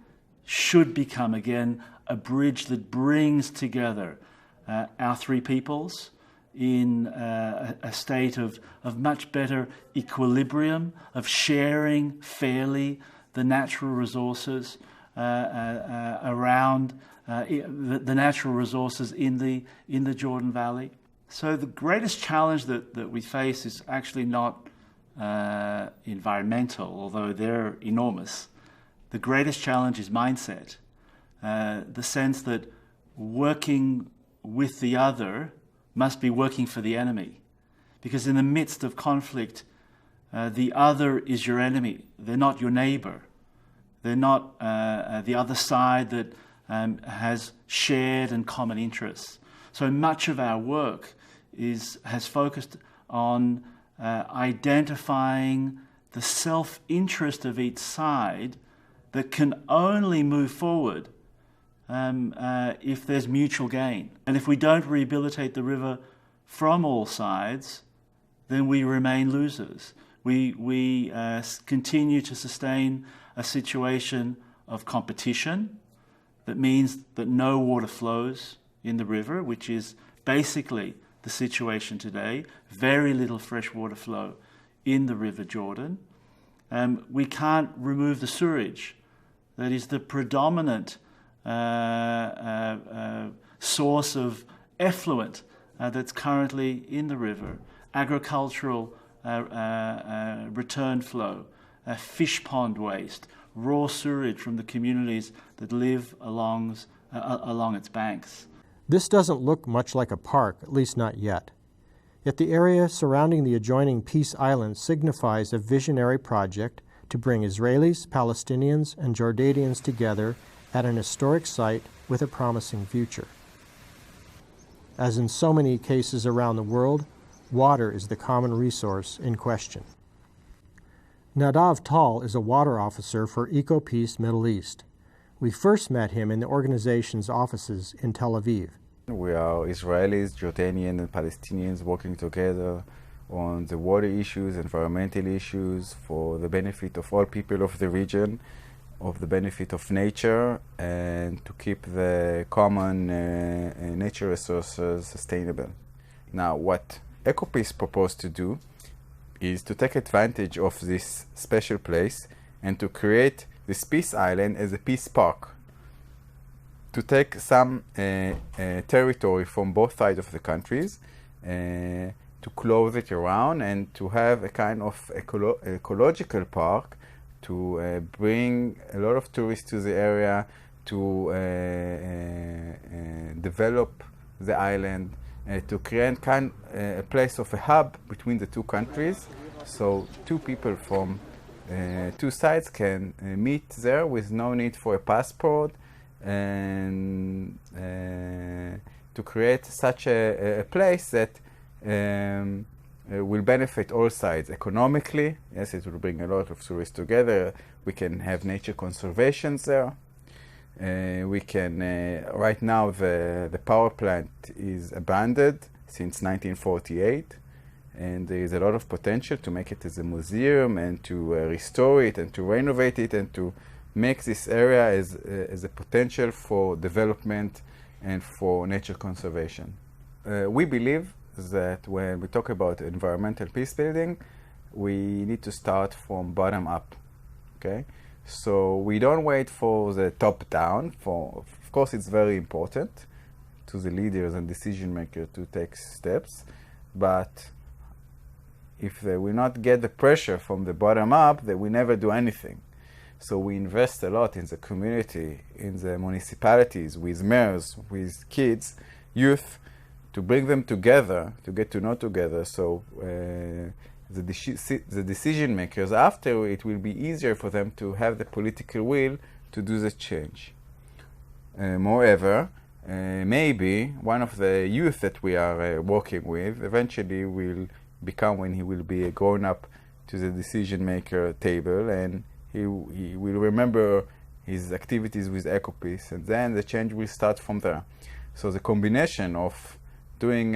should become again a bridge that brings together our three peoples in a state of much better equilibrium, of sharing fairly the natural resources around the natural resources in the Jordan Valley. So the greatest challenge that we face is actually not environmental, although they're enormous. The greatest challenge is mindset, the sense that working with the other must be working for the enemy. Because in the midst of conflict, the other is your enemy. They're not your neighbor. They're not the other side that has shared and common interests. So much of our work has focused on identifying the self-interest of each side that can only move forward if there's mutual gain. And if we don't rehabilitate the river from all sides, then we remain losers. We continue to sustain a situation of competition that means that no water flows in the river, which is basically the situation today. Very little fresh water flow in the River Jordan. We can't remove the sewage. That is the predominant source of effluent that's currently in the river. Agricultural return flow, fish pond waste, raw sewage from the communities that live along its banks. This doesn't look much like a park, at least not yet. Yet the area surrounding the adjoining Peace Island signifies a visionary project to bring Israelis, Palestinians, and Jordanians together at an historic site with a promising future. As in so many cases around the world, water is the common resource in question. Nadav Tal is a water officer for EcoPeace Middle East. We first met him in the organization's offices in Tel Aviv. We are Israelis, Jordanians, and Palestinians working together on the water issues, environmental issues, for the benefit of all people of the region, of the benefit of nature, and to keep the common nature resources sustainable. Now, what EcoPeace proposed to do is to take advantage of this special place and to create this Peace Island as a peace park, to take some territory from both sides of the countries, to close it around, and to have a kind of ecological park to bring a lot of tourists to the area, to develop the island, to create a place of a hub between the two countries, so two people from two sides can meet there with no need for a passport, and to create such a place that will benefit all sides economically. Yes, it will bring a lot of tourists together. We can have nature conservation there. We can, right now the power plant is abandoned since 1948. And there is a lot of potential to make it as a museum and to restore it and to renovate it and to make this area as a potential for development and for nature conservation. We believe that when we talk about environmental peace building, we need to start from bottom up, okay? So we don't wait for the top down. Of course, it's very important to the leaders and decision makers to take steps, but if they will not get the pressure from the bottom up, they will never do anything. So we invest a lot in the community, in the municipalities, with mayors, with kids, youth, to bring them together, to get to know together. So the decision makers, after it will be easier for them to have the political will to do the change. Moreover, maybe one of the youth that we are working with eventually will become, when he will be a grown-up, to the decision maker table, and he will remember his activities with EcoPeace, and then the change will start from there. So the combination of doing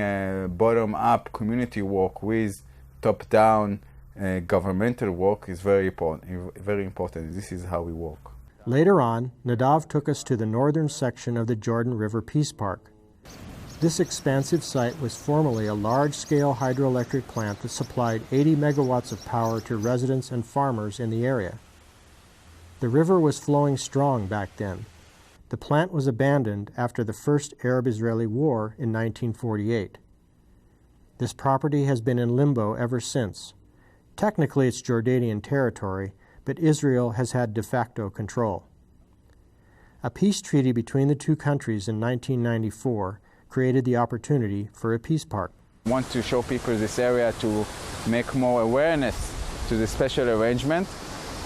bottom-up community work with top-down governmental work is very important. This is how we work. Later on, Nadav took us to the northern section of the Jordan River Peace Park. This expansive site was formerly a large-scale hydroelectric plant that supplied 80 megawatts of power to residents and farmers in the area. The river was flowing strong back then. The plant was abandoned after the first Arab-Israeli War in 1948. This property has been in limbo ever since. Technically, it's Jordanian territory, but Israel has had de facto control. A peace treaty between the two countries in 1994 created the opportunity for a peace park. I want to show people this area to make more awareness to the special arrangement,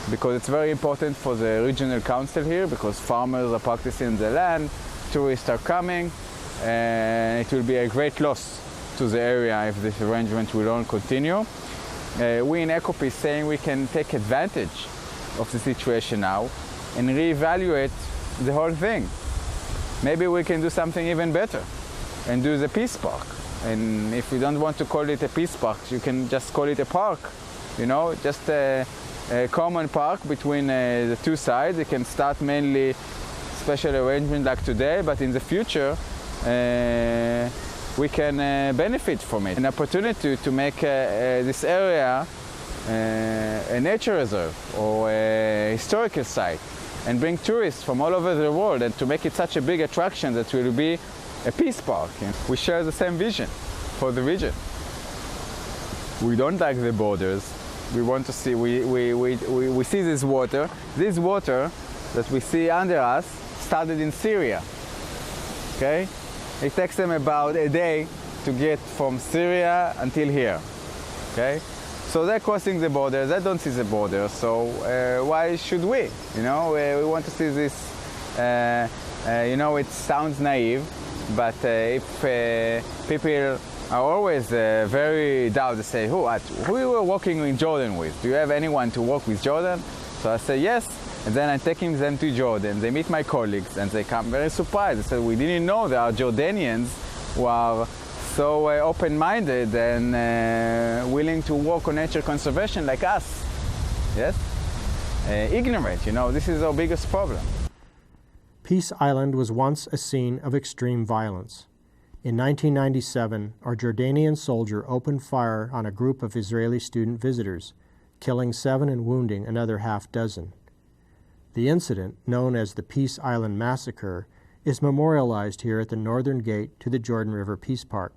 because it's very important for the regional council here, because farmers are practicing the land, tourists are coming, and it will be a great loss to the area if this arrangement will not continue. We in EcoPeace saying we can take advantage of the situation now and reevaluate the whole thing. Maybe we can do something even better and do the peace park. And if we don't want to call it a peace park, you can just call it a park, you know, just a common park between the two sides. It can start mainly special arrangement like today, but in the future we can benefit from it. An opportunity to make this area a nature reserve or a historical site and bring tourists from all over the world, and to make it such a big attraction that will be a peace park. We share the same vision for the region. We don't like the borders. We want to see, we see this water. This water that we see under us started in Syria, okay? It takes them about a day to get from Syria until here, okay? So they're crossing the border, they don't see the border, so why should we? You know, we want to see this, you know, it sounds naive, but if people are always very doubt, they say, who you were working in Jordan with? Do you have anyone to work with Jordan? So I say yes, and then I'm taking them to Jordan. They meet my colleagues and they come very surprised. They say, we didn't know there are Jordanians who are so open-minded and willing to work on nature conservation like us. Yes? Ignorant, you know, this is our biggest problem. Peace Island was once a scene of extreme violence. In 1997, a Jordanian soldier opened fire on a group of Israeli student visitors, killing 7 and wounding another half dozen. The incident, known as the Peace Island Massacre, is memorialized here at the northern gate to the Jordan River Peace Park.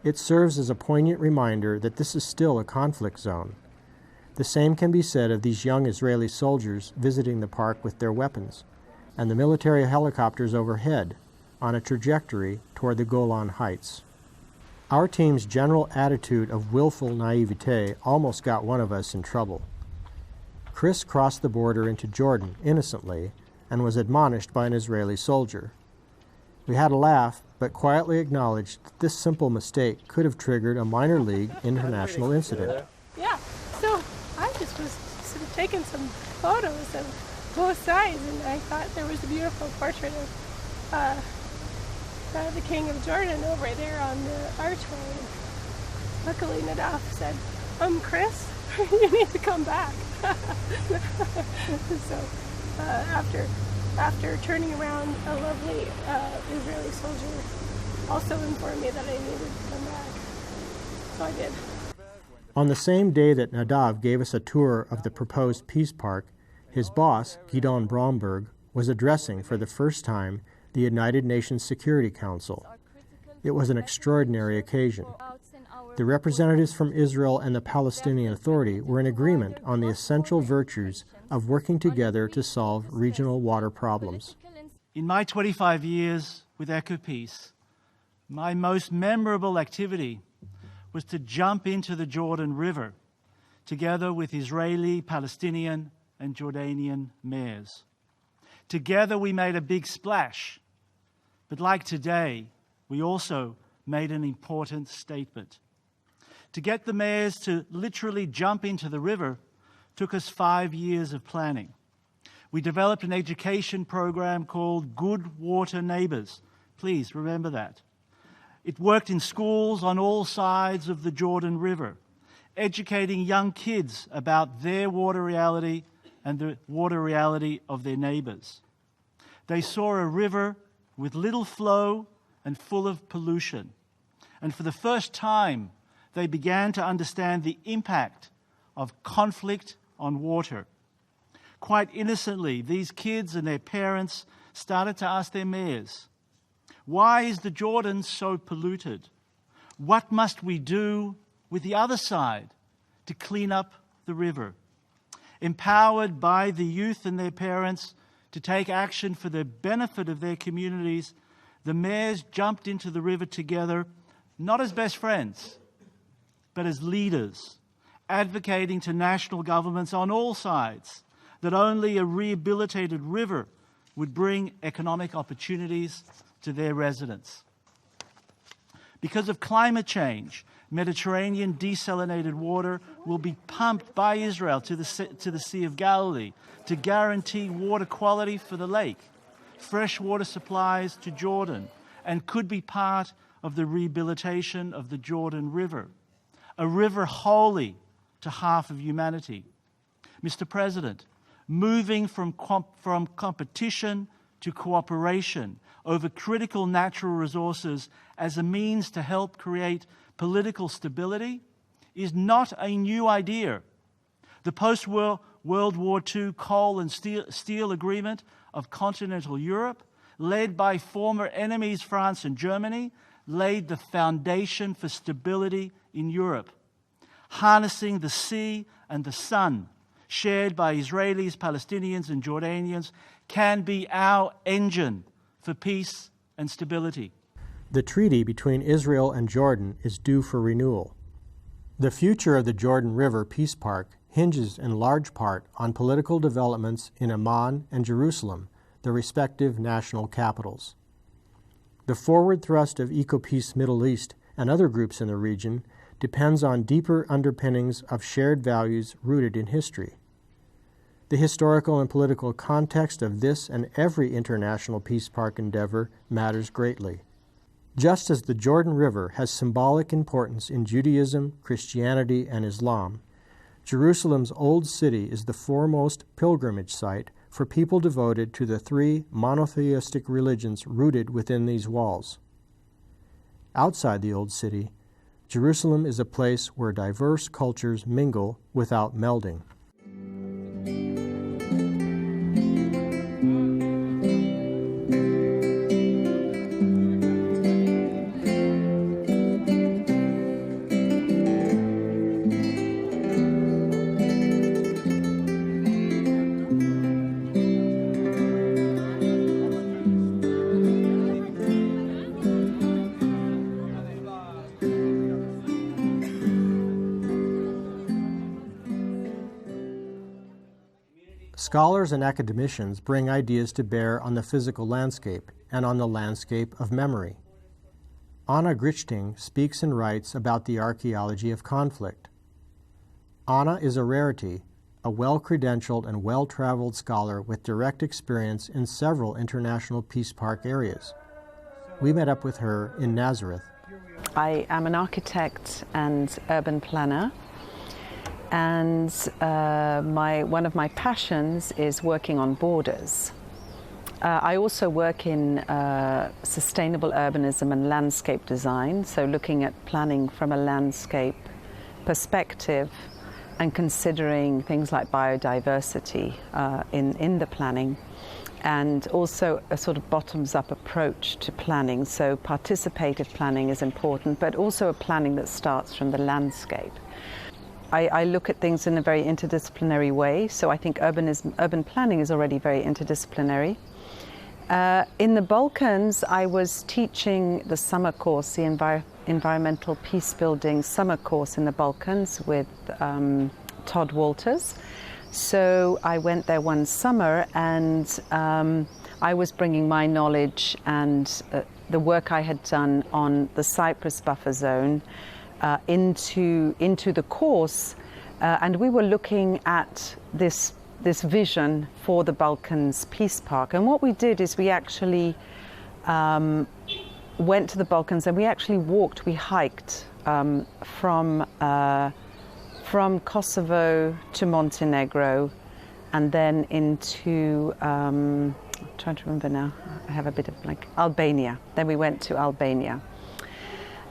It serves as a poignant reminder that this is still a conflict zone. The same can be said of these young Israeli soldiers visiting the park with their weapons, and the military helicopters overhead on a trajectory toward the Golan Heights. Our team's general attitude of willful naivete almost got one of us in trouble. Chris crossed the border into Jordan innocently and was admonished by an Israeli soldier. We had a laugh, but quietly acknowledged that this simple mistake could have triggered a minor league international incident. Yeah, so I just was sort of taking some photos of both sides, and I thought there was a beautiful portrait of the King of Jordan over there on the archway. luckily Nadav said, Chris, you need to come back. So after turning around, a lovely Israeli soldier also informed me that I needed to come back. So I did. On the same day that Nadav gave us a tour of the proposed Peace Park, his boss, Gidon Bromberg, was addressing for the first time the United Nations Security Council. It was an extraordinary occasion. The representatives from Israel and the Palestinian Authority were in agreement on the essential virtues of working together to solve regional water problems. In my 25 years with EcoPeace, my most memorable activity was to jump into the Jordan River together with Israeli, Palestinian, and Jordanian mayors. Together we made a big splash, but like today, we also made an important statement. To get the mayors to literally jump into the river took us 5 years of planning. We developed an education program called Good Water Neighbors. Please remember that. It worked in schools on all sides of the Jordan River, educating young kids about their water reality and the water reality of their neighbors. They saw a river with little flow and full of pollution. And for the first time, they began to understand the impact of conflict on water. Quite innocently, these kids and their parents started to ask their mayors, why is the Jordan so polluted? What must we do with the other side to clean up the river? Empowered by the youth and their parents to take action for the benefit of their communities, the mayors jumped into the river together, not as best friends, but as leaders, advocating to national governments on all sides that only a rehabilitated river would bring economic opportunities to their residents. Because of climate change, Mediterranean desalinated water will be pumped by Israel to the Sea of Galilee to guarantee water quality for the lake, fresh water supplies to Jordan, and could be part of the rehabilitation of the Jordan River, a river holy to half of humanity. Mr. President, moving from competition to cooperation over critical natural resources as a means to help create political stability is not a new idea. The post-World War II coal and steel agreement of continental Europe, led by former enemies France and Germany, laid the foundation for stability in Europe. Harnessing the sea and the sun, shared by Israelis, Palestinians, and Jordanians, can be our engine for peace and stability. The treaty between Israel and Jordan is due for renewal. The future of the Jordan River Peace Park hinges in large part on political developments in Amman and Jerusalem, the respective national capitals. The forward thrust of EcoPeace Middle East and other groups in the region depends on deeper underpinnings of shared values rooted in history. The historical and political context of this and every international peace park endeavor matters greatly. Just as the Jordan River has symbolic importance in Judaism, Christianity, and Islam, Jerusalem's Old City is the foremost pilgrimage site for people devoted to the three monotheistic religions rooted within these walls. Outside the Old City, Jerusalem is a place where diverse cultures mingle without melding. Scholars and academicians bring ideas to bear on the physical landscape and on the landscape of memory. Anna Grichting speaks and writes about the archaeology of conflict. Anna is a rarity, a well-credentialed and well-traveled scholar with direct experience in several international peace park areas. We met up with her in Nazareth. I am an architect and urban planner, and one of my passions is working on borders. I also work in sustainable urbanism and landscape design, so looking at planning from a landscape perspective and considering things like biodiversity in the planning, and also a sort of bottoms-up approach to planning. So participative planning is important, but also a planning that starts from the landscape. I look at things in a very interdisciplinary way, so I think urban planning is already very interdisciplinary. In the Balkans, I was teaching the summer course, the environmental peacebuilding summer course in the Balkans with Todd Walters. So I went there one summer, and I was bringing my knowledge and the work I had done on the Cyprus buffer zone into the course, and we were looking at this vision for the Balkans Peace Park. And what we did is we actually went to the Balkans, and we actually we hiked from Kosovo to Montenegro, and then into, I'm trying to remember now, I have a bit of like Albania. Then we went to Albania.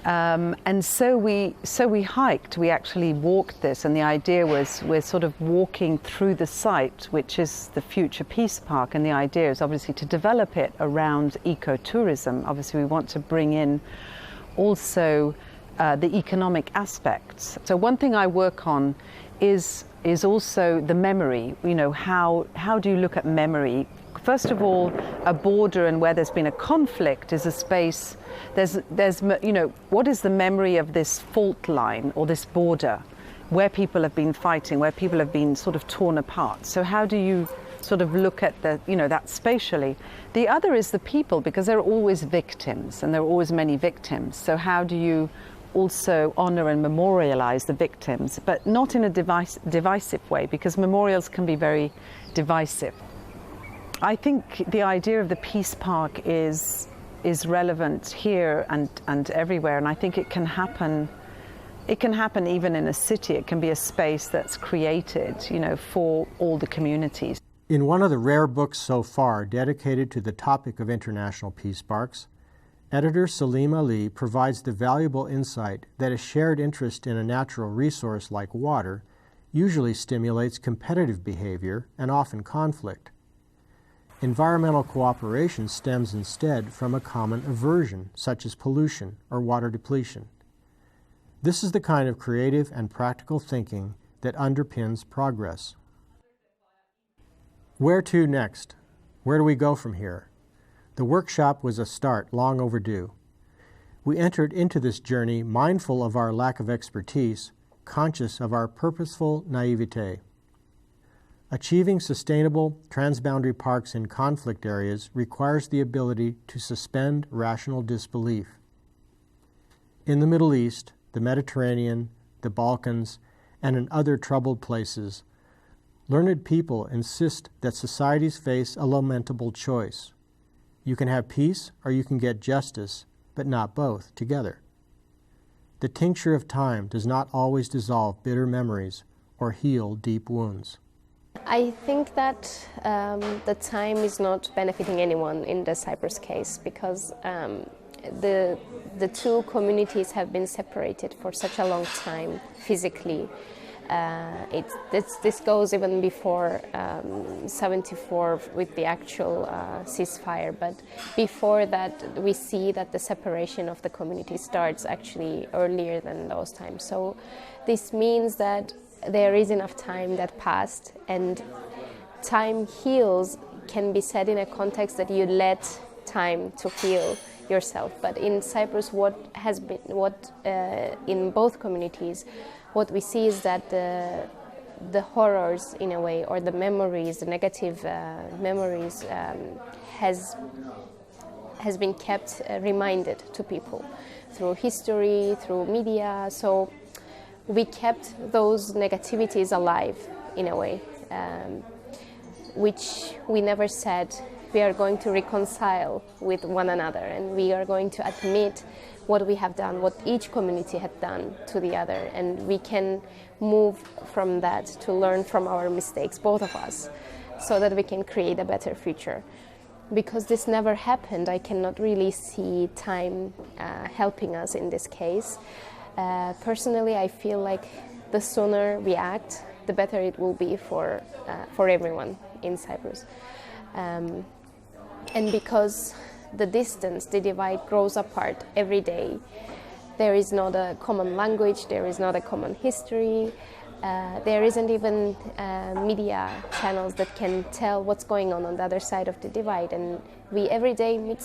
And so we hiked, we actually walked this, and the idea was we're sort of walking through the site, which is the future Peace Park, and the idea is obviously to develop it around ecotourism. Obviously we want to bring in also the economic aspects. So one thing I work on is also the memory. You know, how do you look at memory? First of all, a border and where there's been a conflict is a space, you know, what is the memory of this fault line or this border where people have been fighting, where people have been sort of torn apart? So how do you sort of look at that spatially? The other is the people, because there are always victims, and there are always many victims. So how do you also honor and memorialize the victims, but not in a divisive way, because memorials can be very divisive. I think the idea of the Peace Park is relevant here and everywhere, and I think it can happen even in a city. It can be a space that's created, you know, for all the communities. In one of the rare books so far dedicated to the topic of international peace parks, editor Salim Ali provides the valuable insight that a shared interest in a natural resource like water usually stimulates competitive behavior and often conflict. Environmental cooperation stems instead from a common aversion, such as pollution or water depletion. This is the kind of creative and practical thinking that underpins progress. Where to next? Where do we go from here? The workshop was a start long overdue. We entered into this journey mindful of our lack of expertise, conscious of our purposeful naivete. Achieving sustainable transboundary parks in conflict areas requires the ability to suspend rational disbelief. In the Middle East, the Mediterranean, the Balkans, and in other troubled places, learned people insist that societies face a lamentable choice. You can have peace or you can get justice, but not both together. The tincture of time does not always dissolve bitter memories or heal deep wounds. I think that the time is not benefiting anyone in the Cyprus case, because the two communities have been separated for such a long time physically. This goes even before 74 with the actual ceasefire, but before that we see that the separation of the community starts actually earlier than those times. So this means that there is enough time that passed, and time heals can be said in a context that you let time to heal yourself. But in Cyprus, in both communities, what we see is that the horrors, in a way, or the memories, the negative memories, has been kept reminded to people through history, through media. So we kept those negativities alive, in a way, which we never said we are going to reconcile with one another, and we are going to admit what we have done, what each community had done to the other, and we can move from that to learn from our mistakes, both of us, so that we can create a better future. Because this never happened, I cannot really see time helping us in this case. Personally, I feel like the sooner we act, the better it will be for everyone in Cyprus. And because the distance, the divide grows apart every day, there is not a common language, there is not a common history, there isn't even media channels that can tell what's going on the other side of the divide. And we every day meet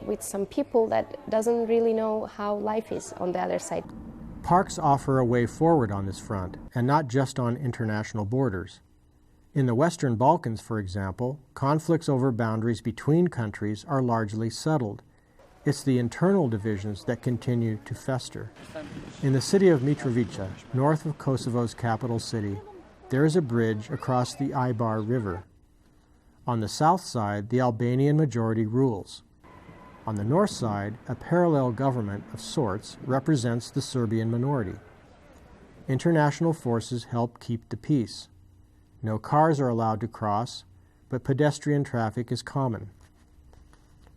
with some people that doesn't really know how life is on the other side. Parks offer a way forward on this front, and not just on international borders. In the Western Balkans, for example, conflicts over boundaries between countries are largely settled. It's the internal divisions that continue to fester. In the city of Mitrovica, north of Kosovo's capital city, there is a bridge across the Ibar River. On the south side, the Albanian majority rules. On the north side, a parallel government of sorts represents the Serbian minority. International forces help keep the peace. No cars are allowed to cross, but pedestrian traffic is common.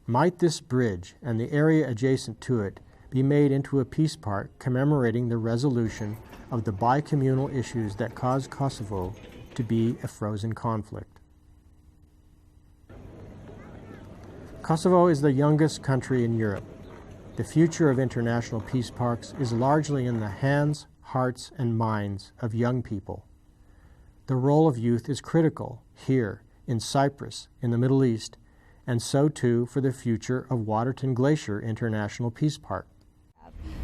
Might this bridge and the area adjacent to it be made into a peace park commemorating the resolution of the bicommunal issues that caused Kosovo to be a frozen conflict? Kosovo is the youngest country in Europe. The future of international peace parks is largely in the hands, hearts, and minds of young people. The role of youth is critical here, in Cyprus, in the Middle East, and so too for the future of Waterton-Glacier International Peace Park.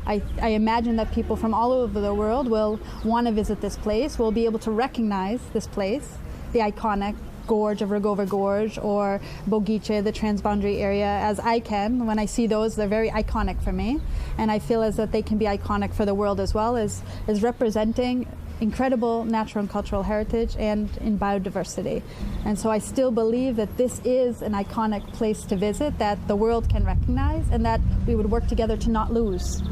I imagine that people from all over the world will want to visit this place, will be able to recognize this place, the iconic gorge of Rogova Gorge or Bogice, the transboundary area, as I can. When I see those, they're very iconic for me, and I feel as that they can be iconic for the world as well, as representing incredible natural and cultural heritage and in biodiversity. And so I still believe that this is an iconic place to visit that the world can recognize, and that we would work together to not lose.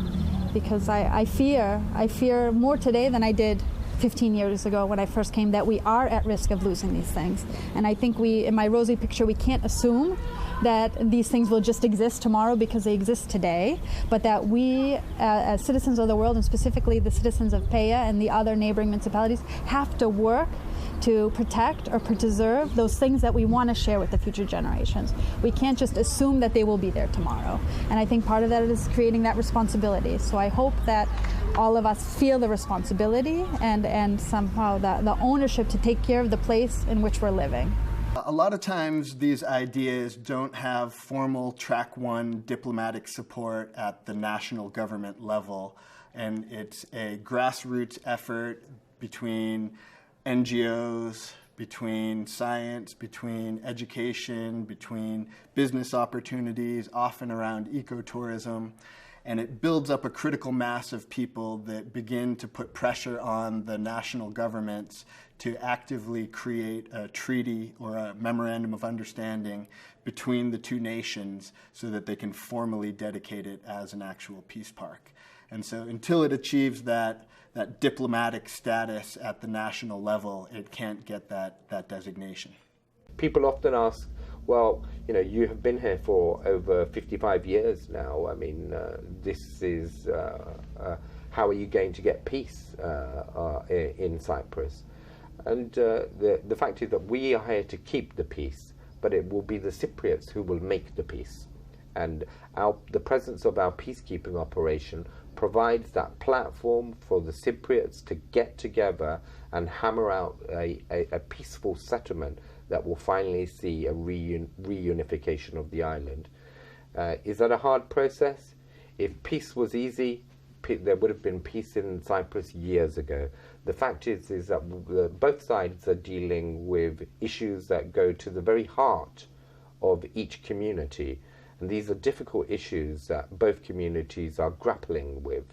Because I fear more today than I did 15 years ago when I first came, that we are at risk of losing these things. And I think in my rosy picture, we can't assume that these things will just exist tomorrow because they exist today, but that we, as citizens of the world, and specifically the citizens of Peia and the other neighboring municipalities, have to work to protect or preserve those things that we want to share with the future generations. We can't just assume that they will be there tomorrow. And I think part of that is creating that responsibility. So I hope that all of us feel the responsibility and somehow the ownership to take care of the place in which we're living. A lot of times these ideas don't have formal track one diplomatic support at the national government level, and it's a grassroots effort between NGOs, between science, between education, between business opportunities, often around ecotourism. And it builds up a critical mass of people that begin to put pressure on the national governments to actively create a treaty or a memorandum of understanding between the two nations so that they can formally dedicate it as an actual peace park. And so until it achieves that diplomatic status at the national level, it can't get that designation. People often ask, well, you have been here for over 55 years now. I mean, this is, how are you going to get peace in Cyprus? And the fact is that we are here to keep the peace, but it will be the Cypriots who will make the peace. And the presence of our peacekeeping operation provides that platform for the Cypriots to get together and hammer out a peaceful settlement that will finally see a reunification of the island. Is that a hard process? If peace was easy, there would have been peace in Cyprus years ago. The fact is that both sides are dealing with issues that go to the very heart of each community. And these are difficult issues that both communities are grappling with.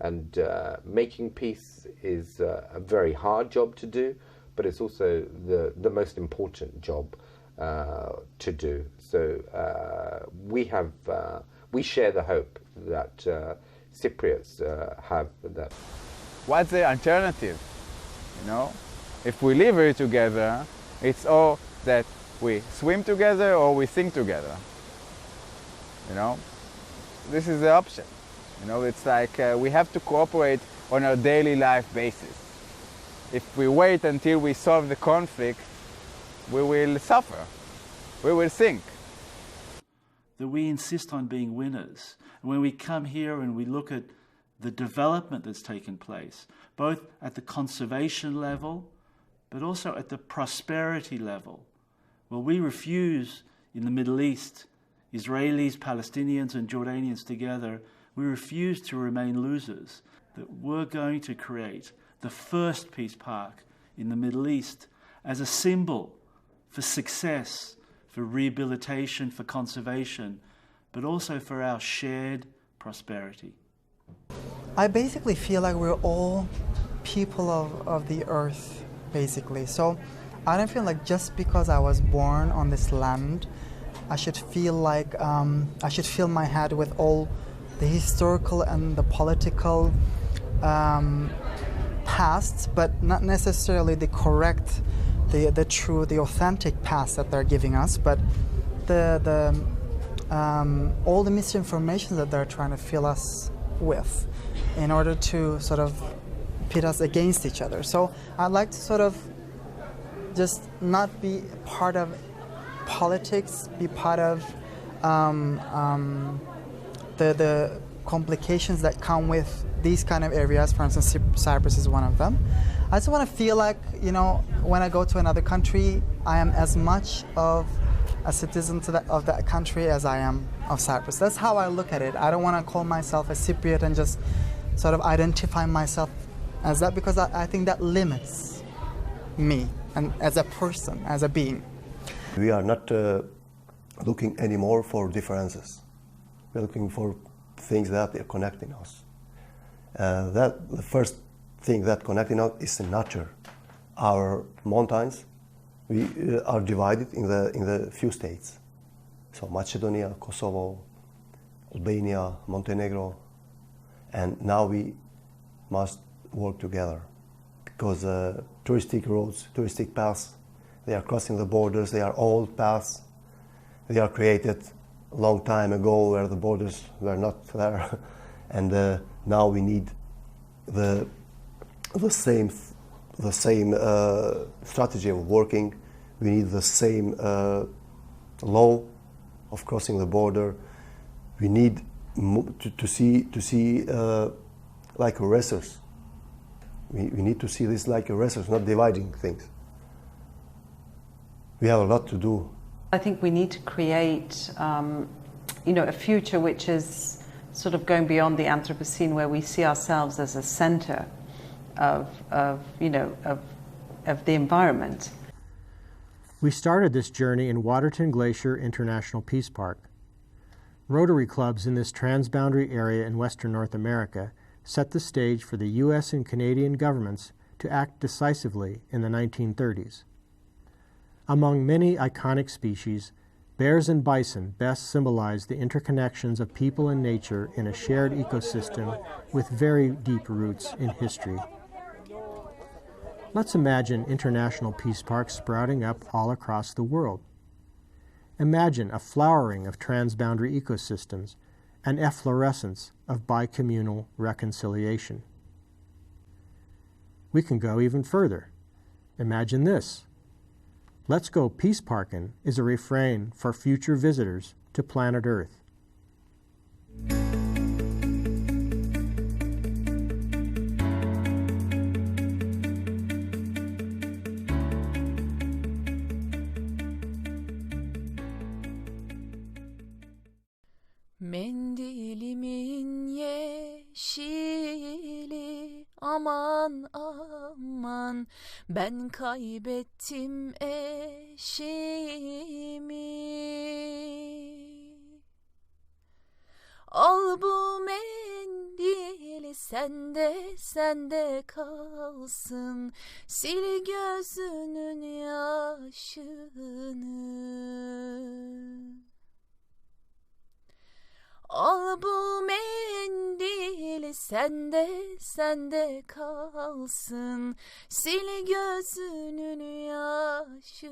And making peace is a very hard job to do, but it's also the most important job to do. So we share the hope that Cypriots have. That. What's the alternative? You know, if we live here together, it's all that we swim together or we sing together. You know, this is the option. You know, it's like we have to cooperate on a daily life basis. If we wait until we solve the conflict, we will suffer. We will sink. That we insist on being winners. And when we come here and we look at the development that's taken place, both at the conservation level, but also at the prosperity level, well, we refuse in the Middle East, Israelis, Palestinians, and Jordanians together, we refuse to remain losers. That we're going to create the first peace park in the Middle East as a symbol for success, for rehabilitation, for conservation, but also for our shared prosperity. I basically feel like we're all people of the earth, basically. So I don't feel like just because I was born on this land, I should feel like I should fill my head with all the historical and the political past, but not necessarily the correct, the true, the authentic past that they're giving us, but all the misinformation that they're trying to fill us with in order to sort of pit us against each other. So I'd like to sort of just not be part of politics, be part of the complications that come with these kind of areas. For instance, Cyprus is one of them. I just want to feel like, you know, when I go to another country, I am as much of a citizen of that country as I am of Cyprus. That's how I look at it. I don't want to call myself a Cypriot and just sort of identify myself as that, because I think that limits me and as a person, as a being. We are not looking anymore for differences. We're looking for things that are connecting us. The first thing that connecting us is the nature. Our mountains, we are divided in the few states. So Macedonia, Kosovo, Albania, Montenegro, and now we must work together, because touristic roads, touristic paths, they are crossing the borders. They are old paths. They are created a long time ago where the borders were not there, and now we need the same strategy of working. We need the same law of crossing the border. We need to see like erasers. We need to see this like erasers, not dividing things. We have a lot to do. I think we need to create, a future which is sort of going beyond the Anthropocene, where we see ourselves as a center of the environment. We started this journey in Waterton-Glacier International Peace Park. Rotary clubs in this transboundary area in Western North America set the stage for the U.S. and Canadian governments to act decisively in the 1930s. Among many iconic species, bears and bison best symbolize the interconnections of people and nature in a shared ecosystem with very deep roots in history. Let's imagine international peace parks sprouting up all across the world. Imagine a flowering of transboundary ecosystems, an efflorescence of bicommunal reconciliation. We can go even further. Imagine this. "Let's go peace parkin'" is a refrain for future visitors to planet Earth. Mendilimin yeşili, aman aman, ben kaybettim eşimi. Al bu mendili sende kalsın. Sil gözünün yaşını. Al bu mendil sende kalsın. Sil gözünün yaşını.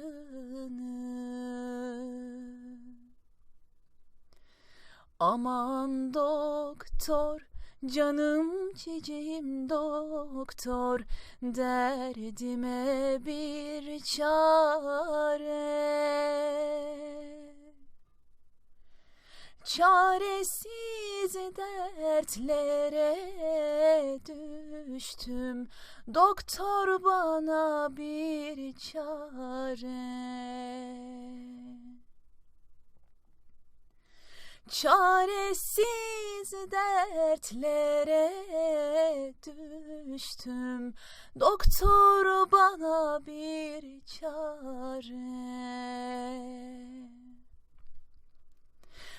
Aman doktor, canım çiçeğim doktor, derdime bir çare. Çaresiz dertlere düştüm, doktor bana bir çare. Çaresiz dertlere düştüm, doktor bana bir çare.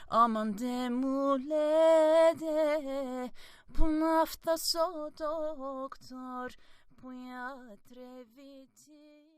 Aman demule de punafta so doktor, puja treviti.